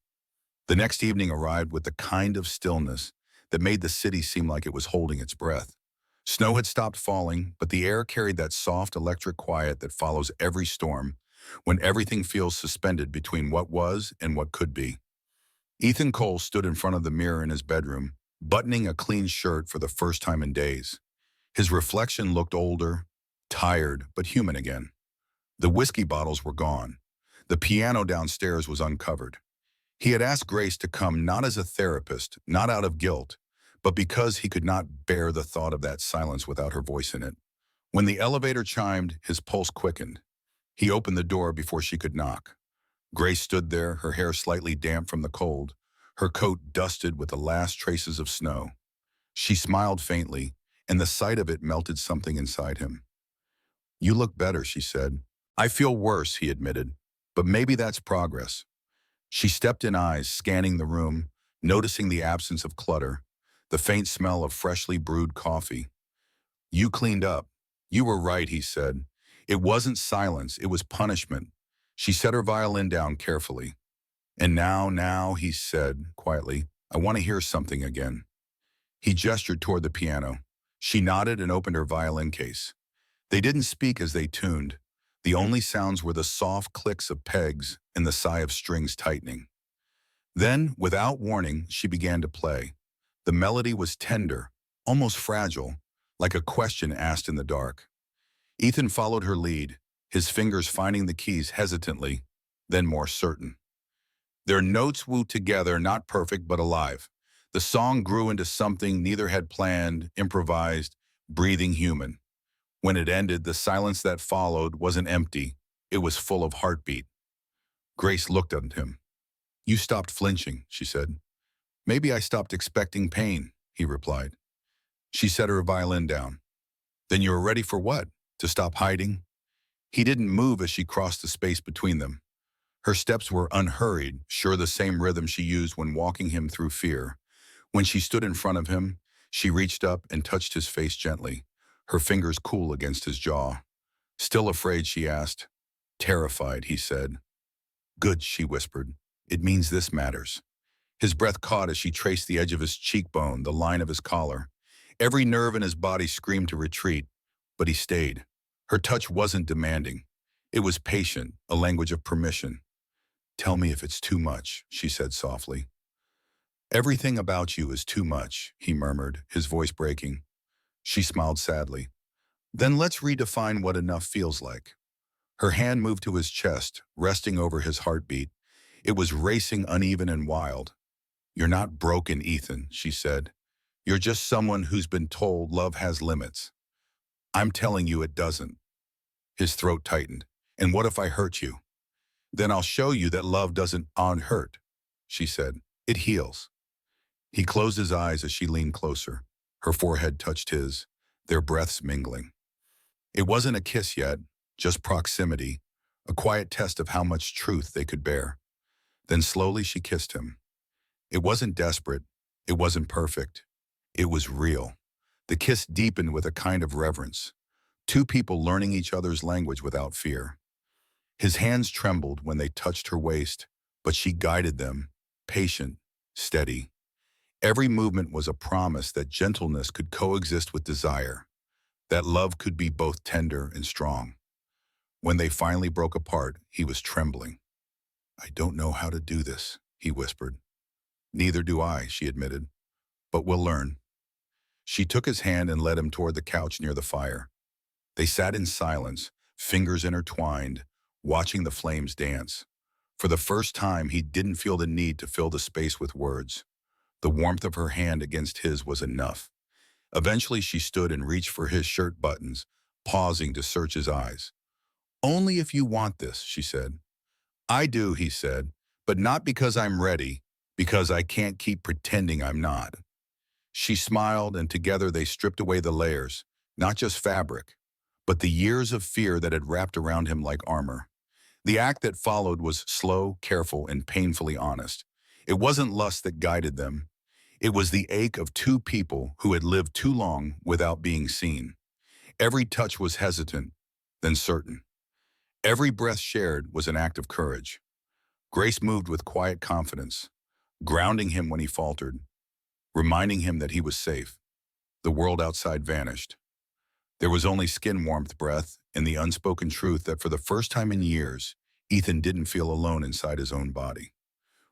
The next evening arrived with the kind of stillness that made the city seem like it was holding its breath. Snow had stopped falling, but the air carried that soft electric quiet that follows every storm when everything feels suspended between what was and what could be. Ethan Cole stood in front of the mirror in his bedroom, buttoning a clean shirt for the first time in days. His reflection looked older, tired, but human again. The whiskey bottles were gone. The piano downstairs was uncovered. He had asked Grace to come not as a therapist, not out of guilt, but because he could not bear the thought of that silence without her voice in it. When the elevator chimed, his pulse quickened. He opened the door before she could knock. Grace stood there, her hair slightly damp from the cold, her coat dusted with the last traces of snow. She smiled faintly, and the sight of it melted something inside him. You look better, she said. I feel worse, he admitted, but maybe that's progress. She stepped in eyes, scanning the room, noticing the absence of clutter, the faint smell of freshly brewed coffee. You cleaned up. You were right, he said. It wasn't silence, it was punishment. She set her violin down carefully. And now, he said quietly, I want to hear something again. He gestured toward the piano. She nodded and opened her violin case. They didn't speak as they tuned. The only sounds were the soft clicks of pegs and the sigh of strings tightening. Then, without warning, she began to play. The melody was tender, almost fragile, like a question asked in the dark. Ethan followed her lead, his fingers finding the keys hesitantly, then more certain. Their notes wooed together, not perfect but alive. The song grew into something neither had planned, improvised, breathing human. When it ended, the silence that followed wasn't empty. It was full of heartbeat. Grace looked at him. You stopped flinching, she said. Maybe I stopped expecting pain, he replied. She set her violin down. Then you were ready for what? To stop hiding? He didn't move as she crossed the space between them. Her steps were unhurried, sure the same rhythm she used when walking him through fear. When she stood in front of him, she reached up and touched his face gently, her fingers cool against his jaw. Still afraid, she asked. Terrified, he said. Good, she whispered. It means this matters. His breath caught as she traced the edge of his cheekbone, the line of his collar. Every nerve in his body screamed to retreat, but he stayed. Her touch wasn't demanding. It was patient, a language of permission. Tell me if it's too much, she said softly. Everything about you is too much, he murmured, his voice breaking. She smiled sadly. Then let's redefine what enough feels like. Her hand moved to his chest, resting over his heartbeat. It was racing, uneven and wild. You're not broken, Ethan, she said. You're just someone who's been told love has limits. I'm telling you it doesn't. His throat tightened. And what if I hurt you? Then I'll show you that love doesn't unhurt, she said. It heals. He closed his eyes as she leaned closer. Her forehead touched his, their breaths mingling. It wasn't a kiss yet, just proximity, a quiet test of how much truth they could bear. Then slowly she kissed him. It wasn't desperate. It wasn't perfect. It was real. The kiss deepened with a kind of reverence. Two people learning each other's language without fear. His hands trembled when they touched her waist, but she guided them, patient, steady. Every movement was a promise that gentleness could coexist with desire, that love could be both tender and strong. When they finally broke apart, he was trembling. I don't know how to do this, he whispered. Neither do I, she admitted, but we'll learn. She took his hand and led him toward the couch near the fire. They sat in silence, fingers intertwined, watching the flames dance. For the first time, he didn't feel the need to fill the space with words. The warmth of her hand against his was enough. Eventually, she stood and reached for his shirt buttons, pausing to search his eyes. "Only if you want this," she said. "I do," he said, "but not because I'm ready, because I can't keep pretending I'm not." She smiled, and together they stripped away the layers, not just fabric, but the years of fear that had wrapped around him like armor. The act that followed was slow, careful, and painfully honest. It wasn't lust that guided them. It was the ache of two people who had lived too long without being seen. Every touch was hesitant, then certain. Every breath shared was an act of courage. Grace moved with quiet confidence, grounding him when he faltered, reminding him that he was safe. The world outside vanished. There was only skin warmth, breath, and the unspoken truth that for the first time in years, Ethan didn't feel alone inside his own body.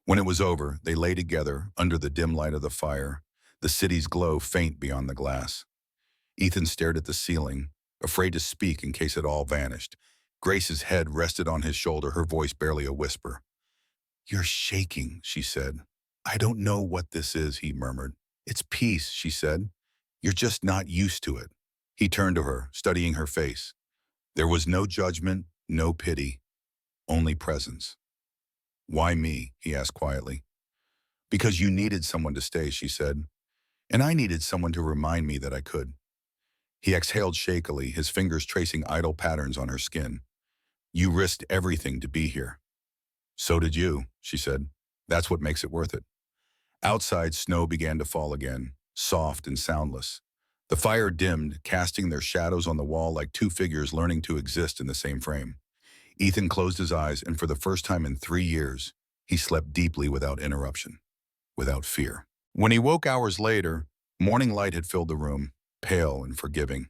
When it was over, they lay together under the dim light of the fire, the city's glow faint beyond the glass. Ethan stared at the ceiling, afraid to speak in case it all vanished. Grace's head rested on his shoulder, her voice barely a whisper. "You're shaking," she said. "I don't know what this is," he murmured. "It's peace," she said. "You're just not used to it." He turned to her, studying her face. There was no judgment, no pity, only presence. "Why me?" he asked quietly. "Because you needed someone to stay," she said. "And I needed someone to remind me that I could." He exhaled shakily, his fingers tracing idle patterns on her skin. "You risked everything to be here." "So did you," she said. "That's what makes it worth it." Outside, snow began to fall again, soft and soundless. The fire dimmed, casting their shadows on the wall like two figures learning to exist in the same frame. Ethan closed his eyes, and for the first time in 3 years, he slept deeply without interruption, without fear. When he woke hours later, morning light had filled the room, pale and forgiving.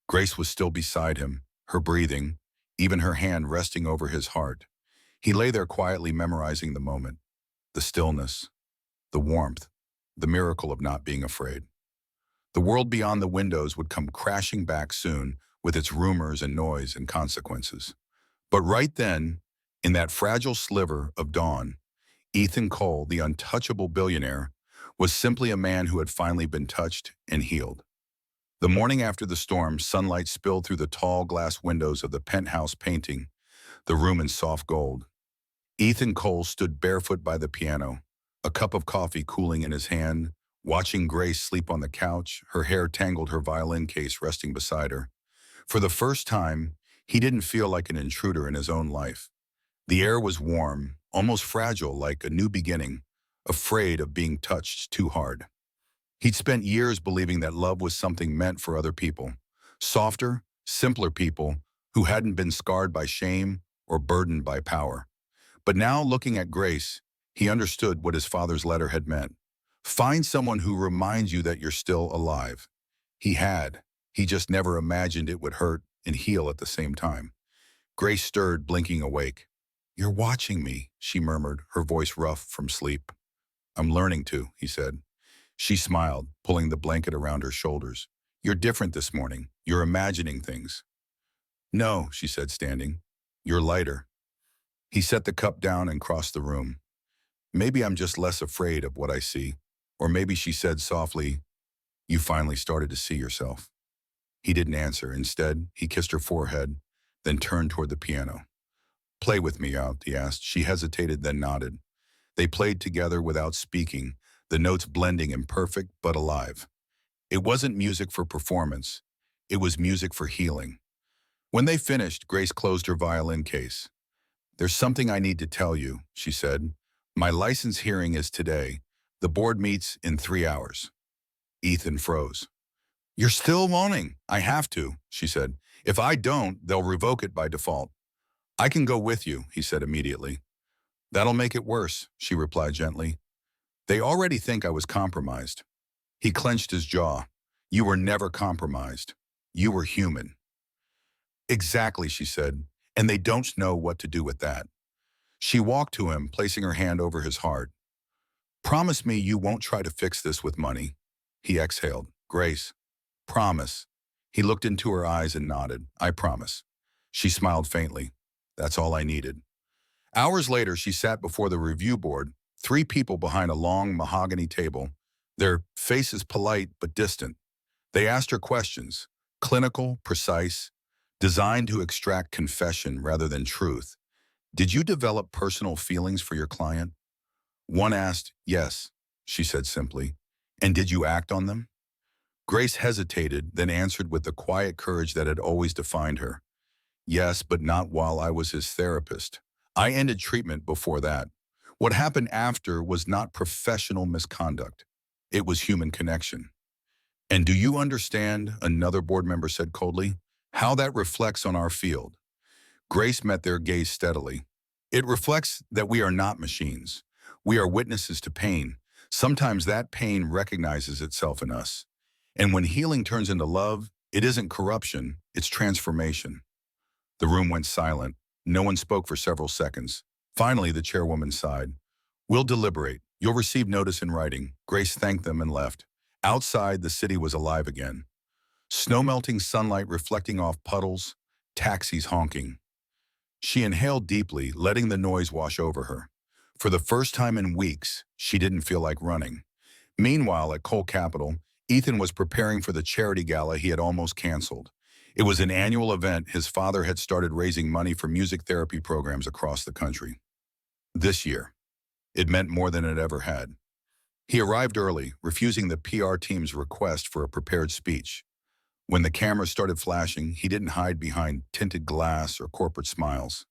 Grace was still beside him, her breathing, even her hand resting over his heart. He lay there quietly memorizing the moment, the stillness, the warmth, the miracle of not being afraid. The world beyond the windows would come crashing back soon with its rumors and noise and consequences. But right then, in that fragile sliver of dawn, Ethan Cole, the untouchable billionaire, was simply a man who had finally been touched and healed. The morning after the storm, sunlight spilled through the tall glass windows of the penthouse, painting the room in soft gold. Ethan Cole stood barefoot by the piano, a cup of coffee cooling in his hand, watching Grace sleep on the couch, her hair tangled, her violin case resting beside her. For the first time, he didn't feel like an intruder in his own life. The air was warm, almost fragile, like a new beginning, afraid of being touched too hard. He'd spent years believing that love was something meant for other people, softer, simpler people who hadn't been scarred by shame or burdened by power. But now, looking at Grace, he understood what his father's letter had meant. Find someone who reminds you that you're still alive. He had. He just never imagined it would hurt and heal at the same time. Grace stirred, blinking awake. "You're watching me," she murmured, her voice rough from sleep. "I'm learning to," he said. She smiled, pulling the blanket around her shoulders. "You're different this morning. You're imagining things." "No," she said, standing. "You're lighter." He set the cup down and crossed the room. "Maybe I'm just less afraid of what I see." Or maybe, she said softly, "You finally started to see yourself." He didn't answer. Instead, he kissed her forehead, then turned toward the piano. "Play with me out," he asked. She hesitated, then nodded. They played together without speaking, the notes blending, imperfect but alive. It wasn't music for performance. It was music for healing. When they finished, Grace closed her violin case. "There's something I need to tell you," she said. "My license hearing is today. The board meets in 3 hours." Ethan froze. "You're still moaning." "I have to," she said. "If I don't, they'll revoke it by default." "I can go with you," he said immediately. "That'll make it worse," she replied gently. "They already think I was compromised." He clenched his jaw. "You were never compromised. You were human." "Exactly," she said, "and they don't know what to do with that." She walked to him, placing her hand over his heart. "Promise me you won't try to fix this with money." He exhaled. Grace, promise. He looked into her eyes and nodded. I promise. She smiled faintly. That's all I needed. Hours later, she sat before the review board, three people behind a long mahogany table, their faces polite but distant. They asked her questions, clinical, precise, designed to extract confession rather than truth. Did you develop personal feelings for your client? One asked, yes, she said simply. And did you act on them? Grace hesitated, then answered with the quiet courage that had always defined her. Yes, but not while I was his therapist. I ended treatment before that. What happened after was not professional misconduct. It was human connection. And do you understand, another board member said coldly, how that reflects on our field? Grace met their gaze steadily. It reflects that we are not machines. We are witnesses to pain. Sometimes that pain recognizes itself in us. And when healing turns into love, it isn't corruption, it's transformation. The room went silent. No one spoke for several seconds. Finally, the chairwoman sighed. We'll deliberate. You'll receive notice in writing. Grace thanked them and left. Outside, the city was alive again. Snow-melting sunlight reflecting off puddles, taxis honking. She inhaled deeply, letting the noise wash over her. For the first time in weeks, she didn't feel like running. Meanwhile, at Cole Capital, Ethan was preparing for the charity gala he had almost canceled. It was an annual event his father had started raising money for music therapy programs across the country. This year, it meant more than it ever had. He arrived early, refusing the PR team's request for a prepared speech. When the cameras started flashing, he didn't hide behind tinted glass or corporate smiles.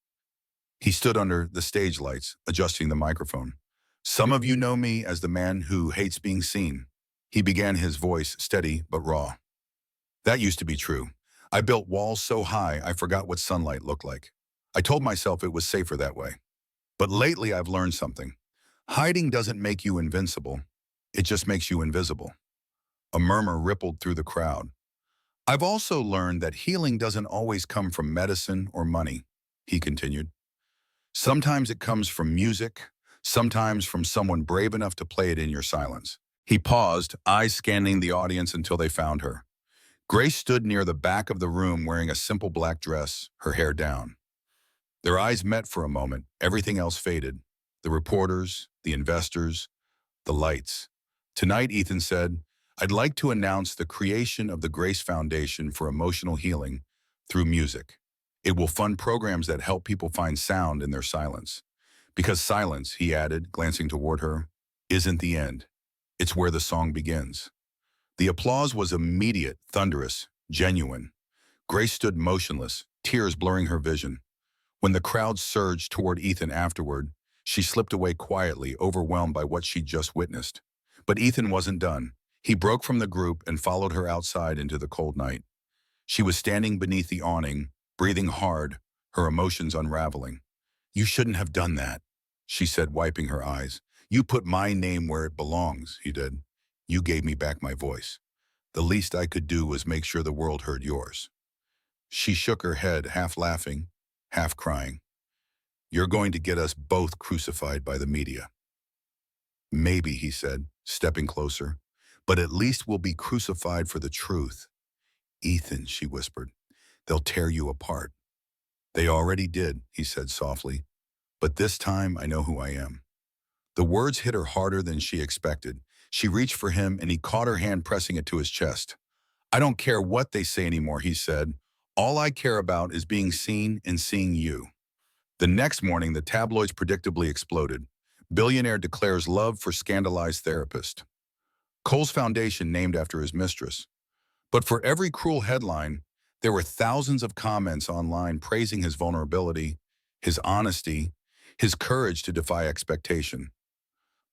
He stood under the stage lights, adjusting the microphone. Some of you know me as the man who hates being seen. He began, his voice steady but raw. That used to be true. I built walls so high I forgot what sunlight looked like. I told myself it was safer that way. But lately I've learned something. Hiding doesn't make you invincible. It just makes you invisible. A murmur rippled through the crowd. I've also learned that healing doesn't always come from medicine or money, he continued. Sometimes it comes from music, sometimes from someone brave enough to play it in your silence. He paused, eyes scanning the audience until they found her. Grace stood near the back of the room wearing a simple black dress, her hair down. Their eyes met for a moment, everything else faded. The reporters, the investors, the lights. Tonight, Ethan said, I'd like to announce the creation of the Grace Foundation for Emotional Healing through music. It will fund programs that help people find sound in their silence. Because silence, he added, glancing toward her, isn't the end. It's where the song begins. The applause was immediate, thunderous, genuine. Grace stood motionless, tears blurring her vision. When the crowd surged toward Ethan afterward, she slipped away quietly, overwhelmed by what she'd just witnessed. But Ethan wasn't done. He broke from the group and followed her outside into the cold night. She was standing beneath the awning, breathing hard, her emotions unraveling. You shouldn't have done that, she said, wiping her eyes. You put my name where it belongs, he did. You gave me back my voice. The least I could do was make sure the world heard yours. She shook her head, half laughing, half crying. You're going to get us both crucified by the media. Maybe, he said, stepping closer, but at least we'll be crucified for the truth. Ethan, she whispered, they'll tear you apart. They already did, he said softly, but this time I know who I am. The words hit her harder than she expected. She reached for him and he caught her hand, pressing it to his chest. I don't care what they say anymore, he said. All I care about is being seen and seeing you. The next morning, the tabloids predictably exploded. Billionaire declares love for scandalized therapist. Cole's foundation named after his mistress. But for every cruel headline, there were thousands of comments online praising his vulnerability, his honesty, his courage to defy expectation.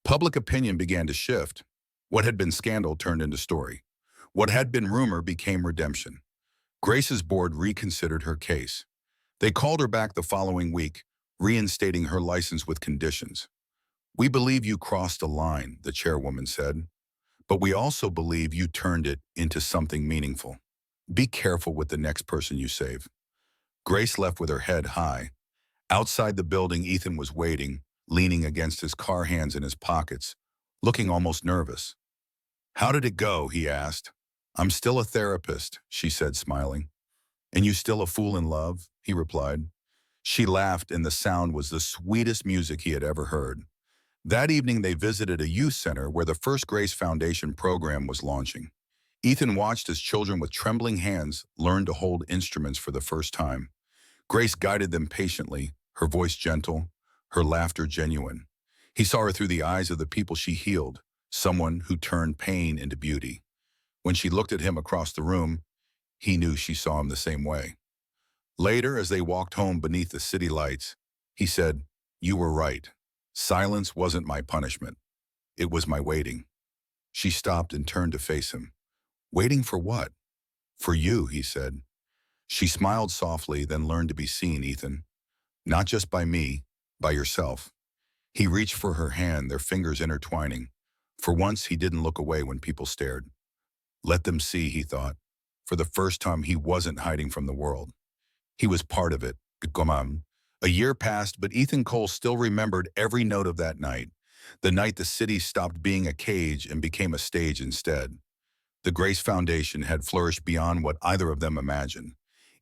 Public opinion began to shift. What had been scandal turned into story. What had been rumor became redemption. Grace's board reconsidered her case. They called her back the following week, reinstating her license with conditions. We believe you crossed a line, the chairwoman said, but we also believe you turned it into something meaningful. Be careful with the next person you save. Grace left with her head high. Outside the building, Ethan was waiting, leaning against his car, hands in his pockets, looking almost nervous. How did it go? He asked. I'm still a therapist, she said, smiling. And you still a fool in love? He replied. She laughed, and the sound was the sweetest music he had ever heard. That evening, they visited a youth center where the First Grace Foundation program was launching. Ethan watched as children with trembling hands learned to hold instruments for the first time. Grace guided them patiently, her voice gentle, her laughter genuine. He saw her through the eyes of the people she healed, someone who turned pain into beauty. When she looked at him across the room, he knew she saw him the same way. Later, as they walked home beneath the city lights, he said, "You were right. Silence wasn't my punishment. It was my waiting." She stopped and turned to face him. "Waiting for what?" "For you," he said. She smiled softly, then learned to be seen, Ethan. "Not just by me, by yourself." He reached for her hand, their fingers intertwining. For once, he didn't look away when people stared. Let them see, he thought. For the first time, he wasn't hiding from the world. He was part of it. Gomam. A year passed, but Ethan Cole still remembered every note of that night. The night the city stopped being a cage and became a stage instead. The Grace Foundation had flourished beyond what either of them imagined.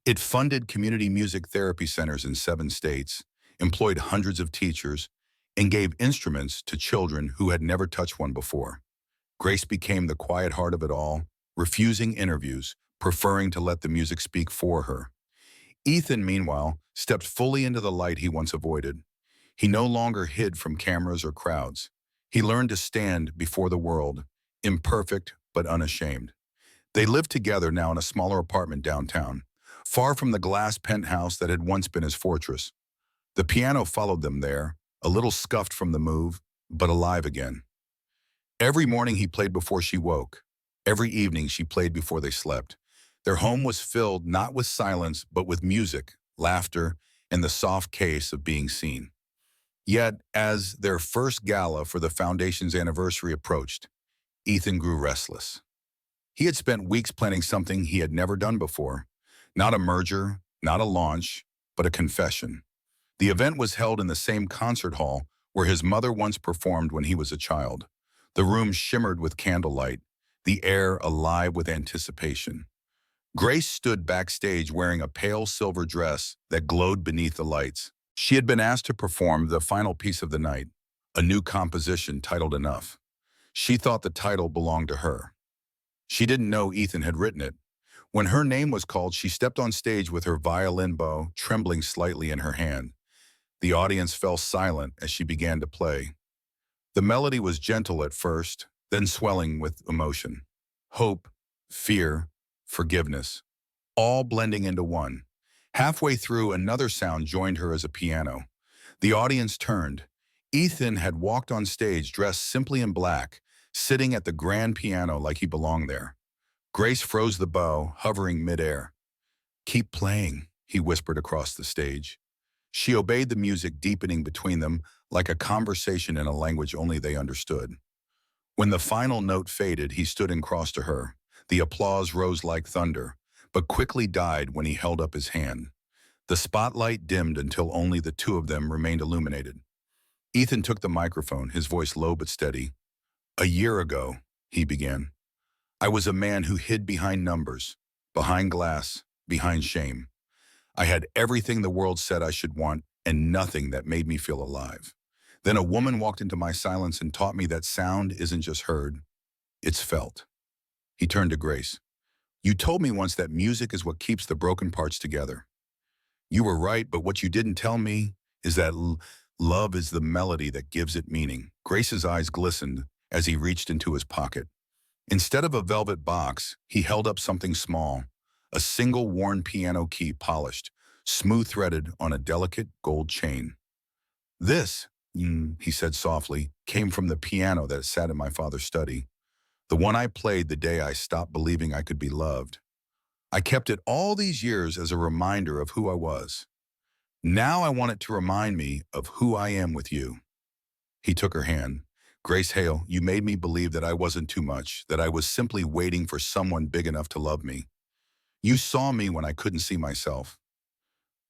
It funded community music therapy centers in 7 states, employed hundreds of teachers, and gave instruments to children who had never touched one before. Grace became the quiet heart of it all, refusing interviews, preferring to let the music speak for her. Ethan, meanwhile, stepped fully into the light he once avoided. He no longer hid from cameras or crowds. He learned to stand before the world, imperfect but unashamed. They lived together now in a smaller apartment downtown, far from the glass penthouse that had once been his fortress. The piano followed them there, a little scuffed from the move, but alive again. Every morning he played before she woke. Every evening she played before they slept. Their home was filled not with silence, but with music, laughter, and the soft case of being seen. Yet, as their first gala for the foundation's anniversary approached, Ethan grew restless. He had spent weeks planning something he had never done before. Not a merger, not a launch, but a confession. The event was held in the same concert hall where his mother once performed when he was a child. The room shimmered with candlelight, the air alive with anticipation. Grace stood backstage wearing a pale silver dress that glowed beneath the lights. She had been asked to perform the final piece of the night, a new composition titled Enough. She thought the title belonged to her. She didn't know Ethan had written it. When her name was called, she stepped on stage with her violin bow trembling slightly in her hand. The audience fell silent as she began to play. The melody was gentle at first, then swelling with emotion. Hope, fear, forgiveness, all blending into one. Halfway through, another sound joined her as a piano. The audience turned. Ethan had walked on stage dressed simply in black, sitting at the grand piano like he belonged there. Grace froze the bow, hovering midair. "Keep playing," he whispered across the stage. She obeyed the music deepening between them like a conversation in a language only they understood. When the final note faded, he stood and crossed to her. The applause rose like thunder, but quickly died when he held up his hand. The spotlight dimmed until only the two of them remained illuminated. Ethan took the microphone, his voice low but steady. "A year ago," he began, "I was a man who hid behind numbers, behind glass, behind shame. I had everything the world said I should want and nothing that made me feel alive. Then a woman walked into my silence and taught me that sound isn't just heard, it's felt." He turned to Grace. "You told me once that music is what keeps the broken parts together. You were right, but what you didn't tell me is that love is the melody that gives it meaning." Grace's eyes glistened as he reached into his pocket. Instead of a velvet box, he held up something small, a single worn piano key polished, smooth-threaded on a delicate gold chain. "This," he said softly, "came from the piano that sat in my father's study. The one I played the day I stopped believing I could be loved. I kept it all these years as a reminder of who I was. Now I want it to remind me of who I am with you." He took her hand. "Grace Hale, you made me believe that I wasn't too much, that I was simply waiting for someone big enough to love me. You saw me when I couldn't see myself.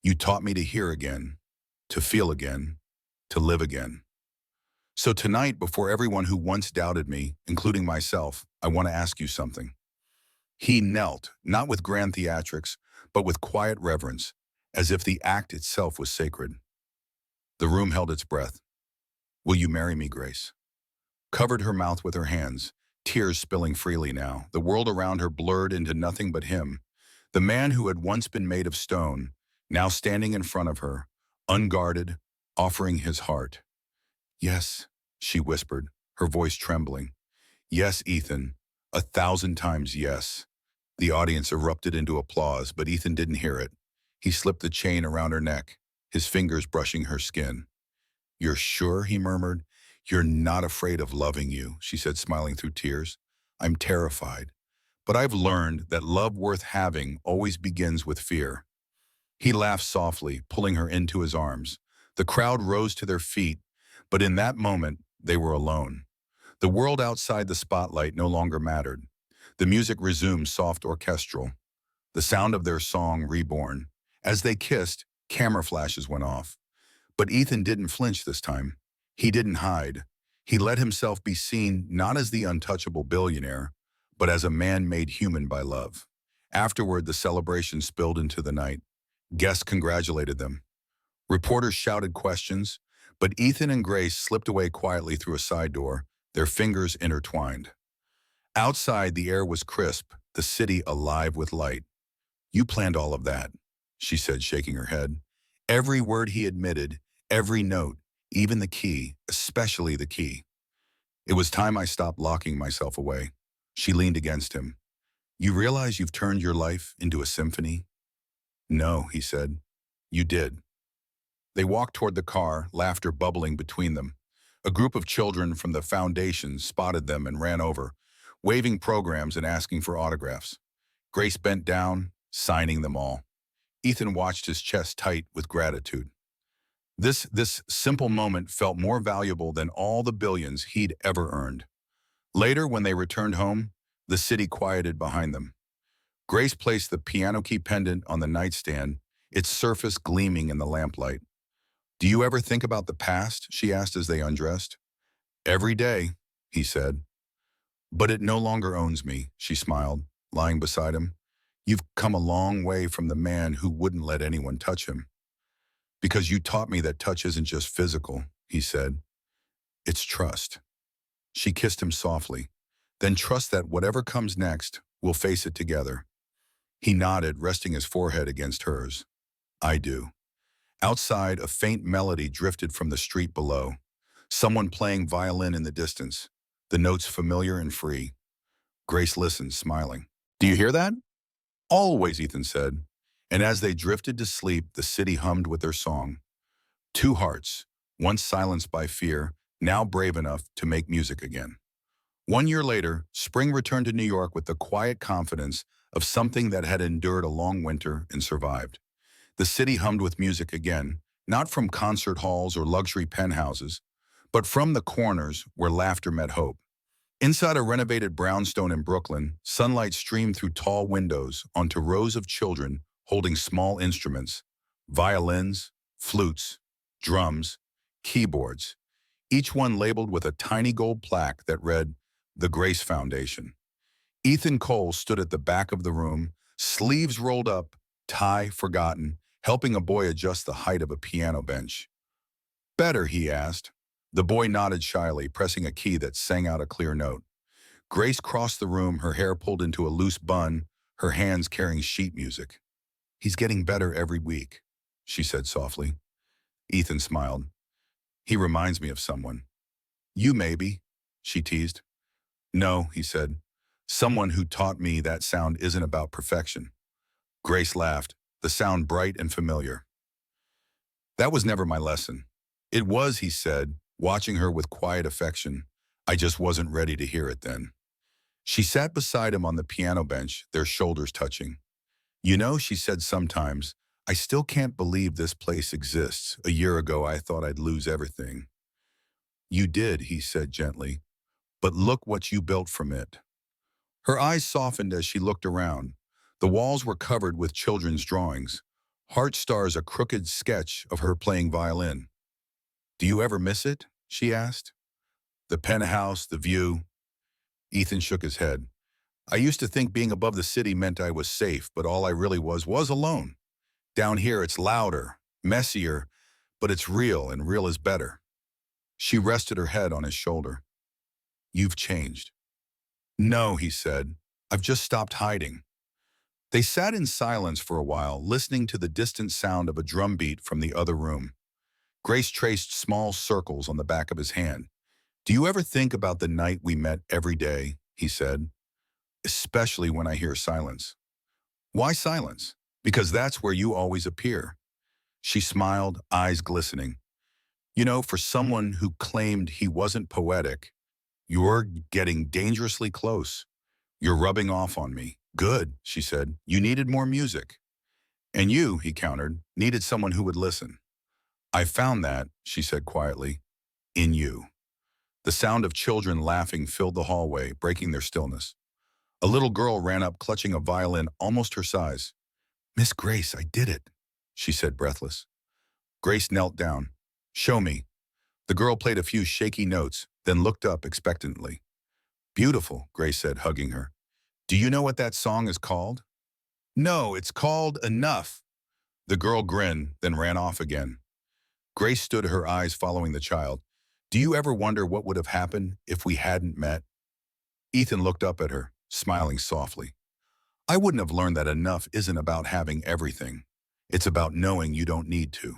You taught me to hear again, to feel again, to live again. So tonight, before everyone who once doubted me, including myself, I want to ask you something. He knelt, not with grand theatrics, but with quiet reverence, as if the act itself was sacred. The room held its breath. "Will you marry me, Grace?" Covered her mouth with her hands, tears spilling freely now. The world around her blurred into nothing but him, the man who had once been made of stone, now standing in front of her, unguarded, offering his heart. "Yes," she whispered, her voice trembling. "Yes, Ethan, 1,000 times yes." The audience erupted into applause, but Ethan didn't hear it. He slipped the chain around her neck, his fingers brushing her skin. "You're sure?" he murmured. "You're not afraid of loving you," she said, smiling through tears. "I'm terrified. But I've learned that love worth having always begins with fear." He laughed softly, pulling her into his arms. The crowd rose to their feet, but in that moment, they were alone. The world outside the spotlight no longer mattered. The music resumed soft orchestral, the sound of their song reborn. As they kissed, camera flashes went off. But Ethan didn't flinch this time. He didn't hide. He let himself be seen not as the untouchable billionaire, but as a man made human by love. Afterward, the celebration spilled into the night. Guests congratulated them. Reporters shouted questions, but Ethan and Grace slipped away quietly through a side door, their fingers intertwined. Outside, the air was crisp, the city alive with light. "You planned all of that," she said, shaking her head. Every word he admitted, every note, even the key, especially the key. "It was time I stopped locking myself away." She leaned against him. "You realize you've turned your life into a symphony?" "No," he said. "You did." They walked toward the car, laughter bubbling between them. A group of children from the foundation spotted them and ran over, waving programs and asking for autographs. Grace bent down, signing them all. Ethan watched his chest tight with gratitude. This simple moment felt more valuable than all the billions he'd ever earned. Later, when they returned home, the city quieted behind them. Grace placed the piano key pendant on the nightstand, its surface gleaming in the lamplight. "Do you ever think about the past?" she asked as they undressed. "Every day," he said. "But it no longer owns me," she smiled, lying beside him. "You've come a long way from the man who wouldn't let anyone touch him." "Because you taught me that touch isn't just physical," he said. "It's trust." She kissed him softly. "Then trust that whatever comes next, we'll face it together." He nodded, resting his forehead against hers. "I do." Outside, a faint melody drifted from the street below. Someone playing violin in the distance, the notes familiar and free. Grace listened, smiling. "Do you hear that?" "Always," Ethan said. And as they drifted to sleep, the city hummed with their song. Two hearts, once silenced by fear, now brave enough to make music again. 1 year later, spring returned to New York with the quiet confidence of something that had endured a long winter and survived. The city hummed with music again, not from concert halls or luxury penthouses, but from the corners where laughter met hope. Inside a renovated brownstone in Brooklyn, sunlight streamed through tall windows onto rows of children holding small instruments, violins, flutes, drums, keyboards, each one labeled with a tiny gold plaque that read, "The Grace Foundation." Ethan Cole stood at the back of the room, sleeves rolled up, tie forgotten, helping a boy adjust the height of a piano bench. "Better?" he asked. The boy nodded shyly, pressing a key that sang out a clear note. Grace crossed the room, her hair pulled into a loose bun, her hands carrying sheet music. "He's getting better every week," she said softly. Ethan smiled. "He reminds me of someone." "You maybe," she teased. "No," he said. "Someone who taught me that sound isn't about perfection." Grace laughed, the sound bright and familiar. "That was never my lesson." "It was," he said, watching her with quiet affection. "I just wasn't ready to hear it then." She sat beside him on the piano bench, their shoulders touching. "You know," she said sometimes, "I still can't believe this place exists. A year ago, I thought I'd lose everything." "You did," he said gently, "but look what you built from it." Her eyes softened as she looked around. The walls were covered with children's drawings. Heart stars, a crooked sketch of her playing violin. "Do you ever miss it?" she asked. "The penthouse, the view." Ethan shook his head. I used to think being above the city meant I was safe, but all I really was alone. Down here, it's louder, messier, but it's real, and real is better. She rested her head on his shoulder. You've changed. No, he said. I've just stopped hiding. They sat in silence for a while, listening to the distant sound of a drum beat from the other room. Grace traced small circles on the back of his hand. Do you ever think about the night we met every day? He said. Especially when I hear silence. Why silence? Because that's where you always appear. She smiled, eyes glistening. You know, for someone who claimed he wasn't poetic, you're getting dangerously close. You're rubbing off on me. Good, she said. You needed more music. And you, he countered, needed someone who would listen. I found that, she said quietly, in you. The sound of children laughing filled the hallway, breaking their stillness. A little girl ran up, clutching a violin almost her size. Miss Grace, I did it, she said, breathless. Grace knelt down. Show me. The girl played a few shaky notes, then looked up expectantly. Beautiful, Grace said, hugging her. Do you know what that song is called? No, it's called Enough. The girl grinned, then ran off again. Grace stood, her eyes following the child. Do you ever wonder what would have happened if we hadn't met? Ethan looked up at her, smiling softly. I wouldn't have learned that enough isn't about having everything. It's about knowing you don't need to.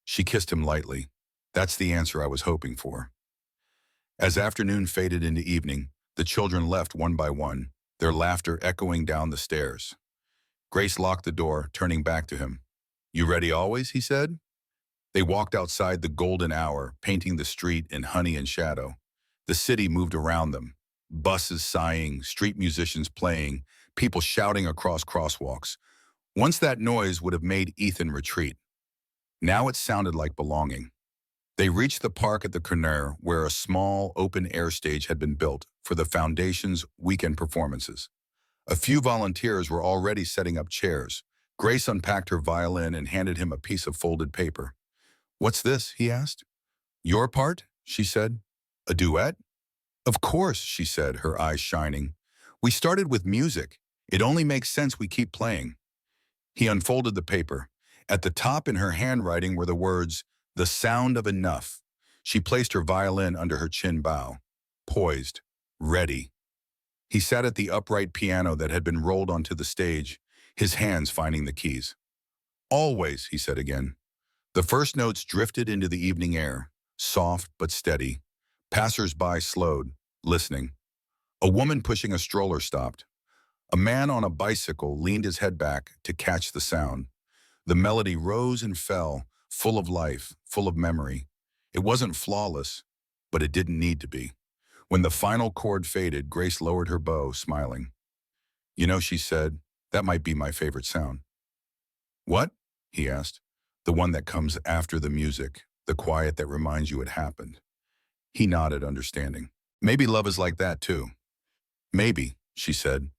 She kissed him lightly. That's the answer I was hoping for. As afternoon faded into evening, the children left one by one, their laughter echoing down the stairs. Grace locked the door, turning back to him. You ready always, he said. They walked outside the golden hour, painting the street in honey and shadow. The city moved around them. Buses sighing, street musicians playing, people shouting across crosswalks. Once that noise would have made Ethan retreat. Now it sounded like belonging. They reached the park at the corner where a small open-air stage had been built for the Foundation's weekend performances. A few volunteers were already setting up chairs. Grace unpacked her violin and handed him a piece of folded paper. What's this? He asked. Your part? She said. A duet? Of course, she said, her eyes shining. We started with music. It only makes sense we keep playing. He unfolded the paper. At the top in her handwriting were the words, The Sound of Enough. She placed her violin under her chin bow. Poised. Ready. He sat at the upright piano that had been rolled onto the stage, his hands finding the keys. Always, he said again. The first notes drifted into the evening air, soft but steady. Passers-by slowed, listening. A woman pushing a stroller stopped. A man on a bicycle leaned his head back to catch the sound. The melody rose and fell, full of life, full of memory. It wasn't flawless, but it didn't need to be. When the final chord faded, Grace lowered her bow, smiling. You know, she said, that might be my favorite sound. What? He asked. The one that comes after the music, the quiet that reminds you it happened. He nodded, understanding. Maybe love is like that, too. Maybe, she said.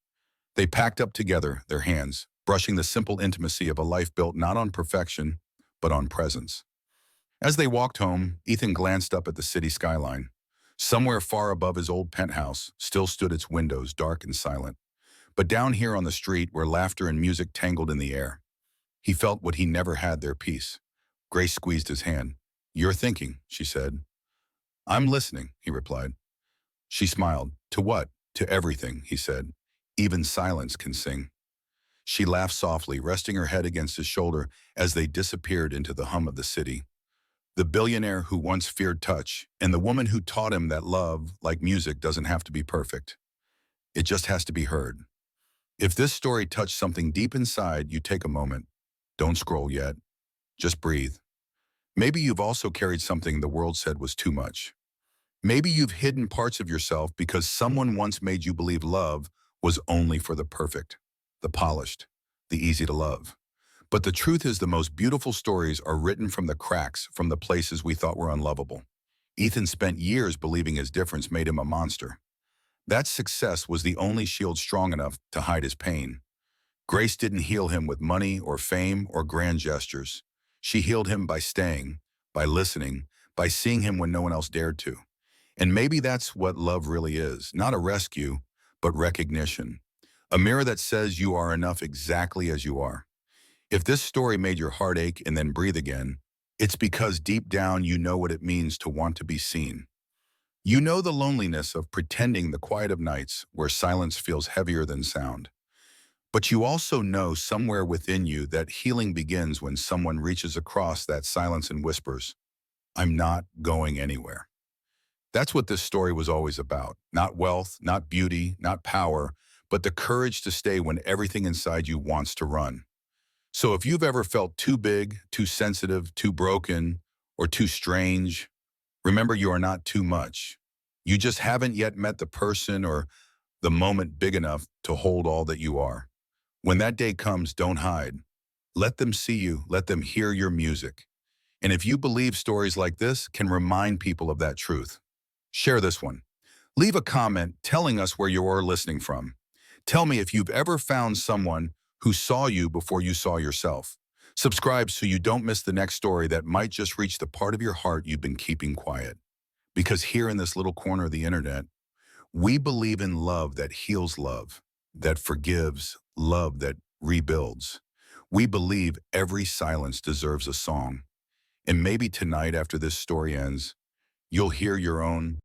They packed up together, their hands, brushing the simple intimacy of a life built not on perfection, but on presence. As they walked home, Ethan glanced up at the city skyline. Somewhere far above his old penthouse still stood its windows, dark and silent. But down here on the street, where laughter and music tangled in the air, he felt what he never had, their peace. Grace squeezed his hand. You're thinking, she said. I'm listening, he replied. She smiled. To what? To everything, he said. Even silence can sing. She laughed softly, resting her head against his shoulder as they disappeared into the hum of the city. The billionaire who once feared touch, and the woman who taught him that love, like music, doesn't have to be perfect. It just has to be heard. If this story touched something deep inside, you take a moment. Don't scroll yet. Just breathe. Maybe you've also carried something the world said was too much. Maybe you've hidden parts of yourself because someone once made you believe love was only for the perfect, the polished, the easy to love. But the truth is the most beautiful stories are written from the cracks, from the places we thought were unlovable. Ethan spent years believing his difference made him a monster. That success was the only shield strong enough to hide his pain. Grace didn't heal him with money or fame or grand gestures. She healed him by staying, by listening, by seeing him when no one else dared to. And maybe that's what love really is, not a rescue, but recognition. A mirror that says you are enough exactly as you are. If this story made your heart ache and then breathe again, it's because deep down you know what it means to want to be seen. You know the loneliness of pretending the quiet of nights where silence feels heavier than sound. But you also know somewhere within you that healing begins when someone reaches across that silence and whispers, "I'm not going anywhere." That's what this story was always about. Not wealth, not beauty, not power, but the courage to stay when everything inside you wants to run. So if you've ever felt too big, too sensitive, too broken, or too strange, remember you are not too much. You just haven't yet met the person or the moment big enough to hold all that you are. When that day comes, don't hide. Let them see you. Let them hear your music. And if you believe stories like this can remind people of that truth, share this one. Leave a comment telling us where you are listening from. Tell me if you've ever found someone who saw you before you saw yourself. Subscribe so you don't miss the next story that might just reach the part of your heart you've been keeping quiet. Because here in this little corner of the internet, we believe in love that heals love, that forgives, love that rebuilds. We believe every silence deserves a song. And maybe tonight after this story ends, you'll hear your own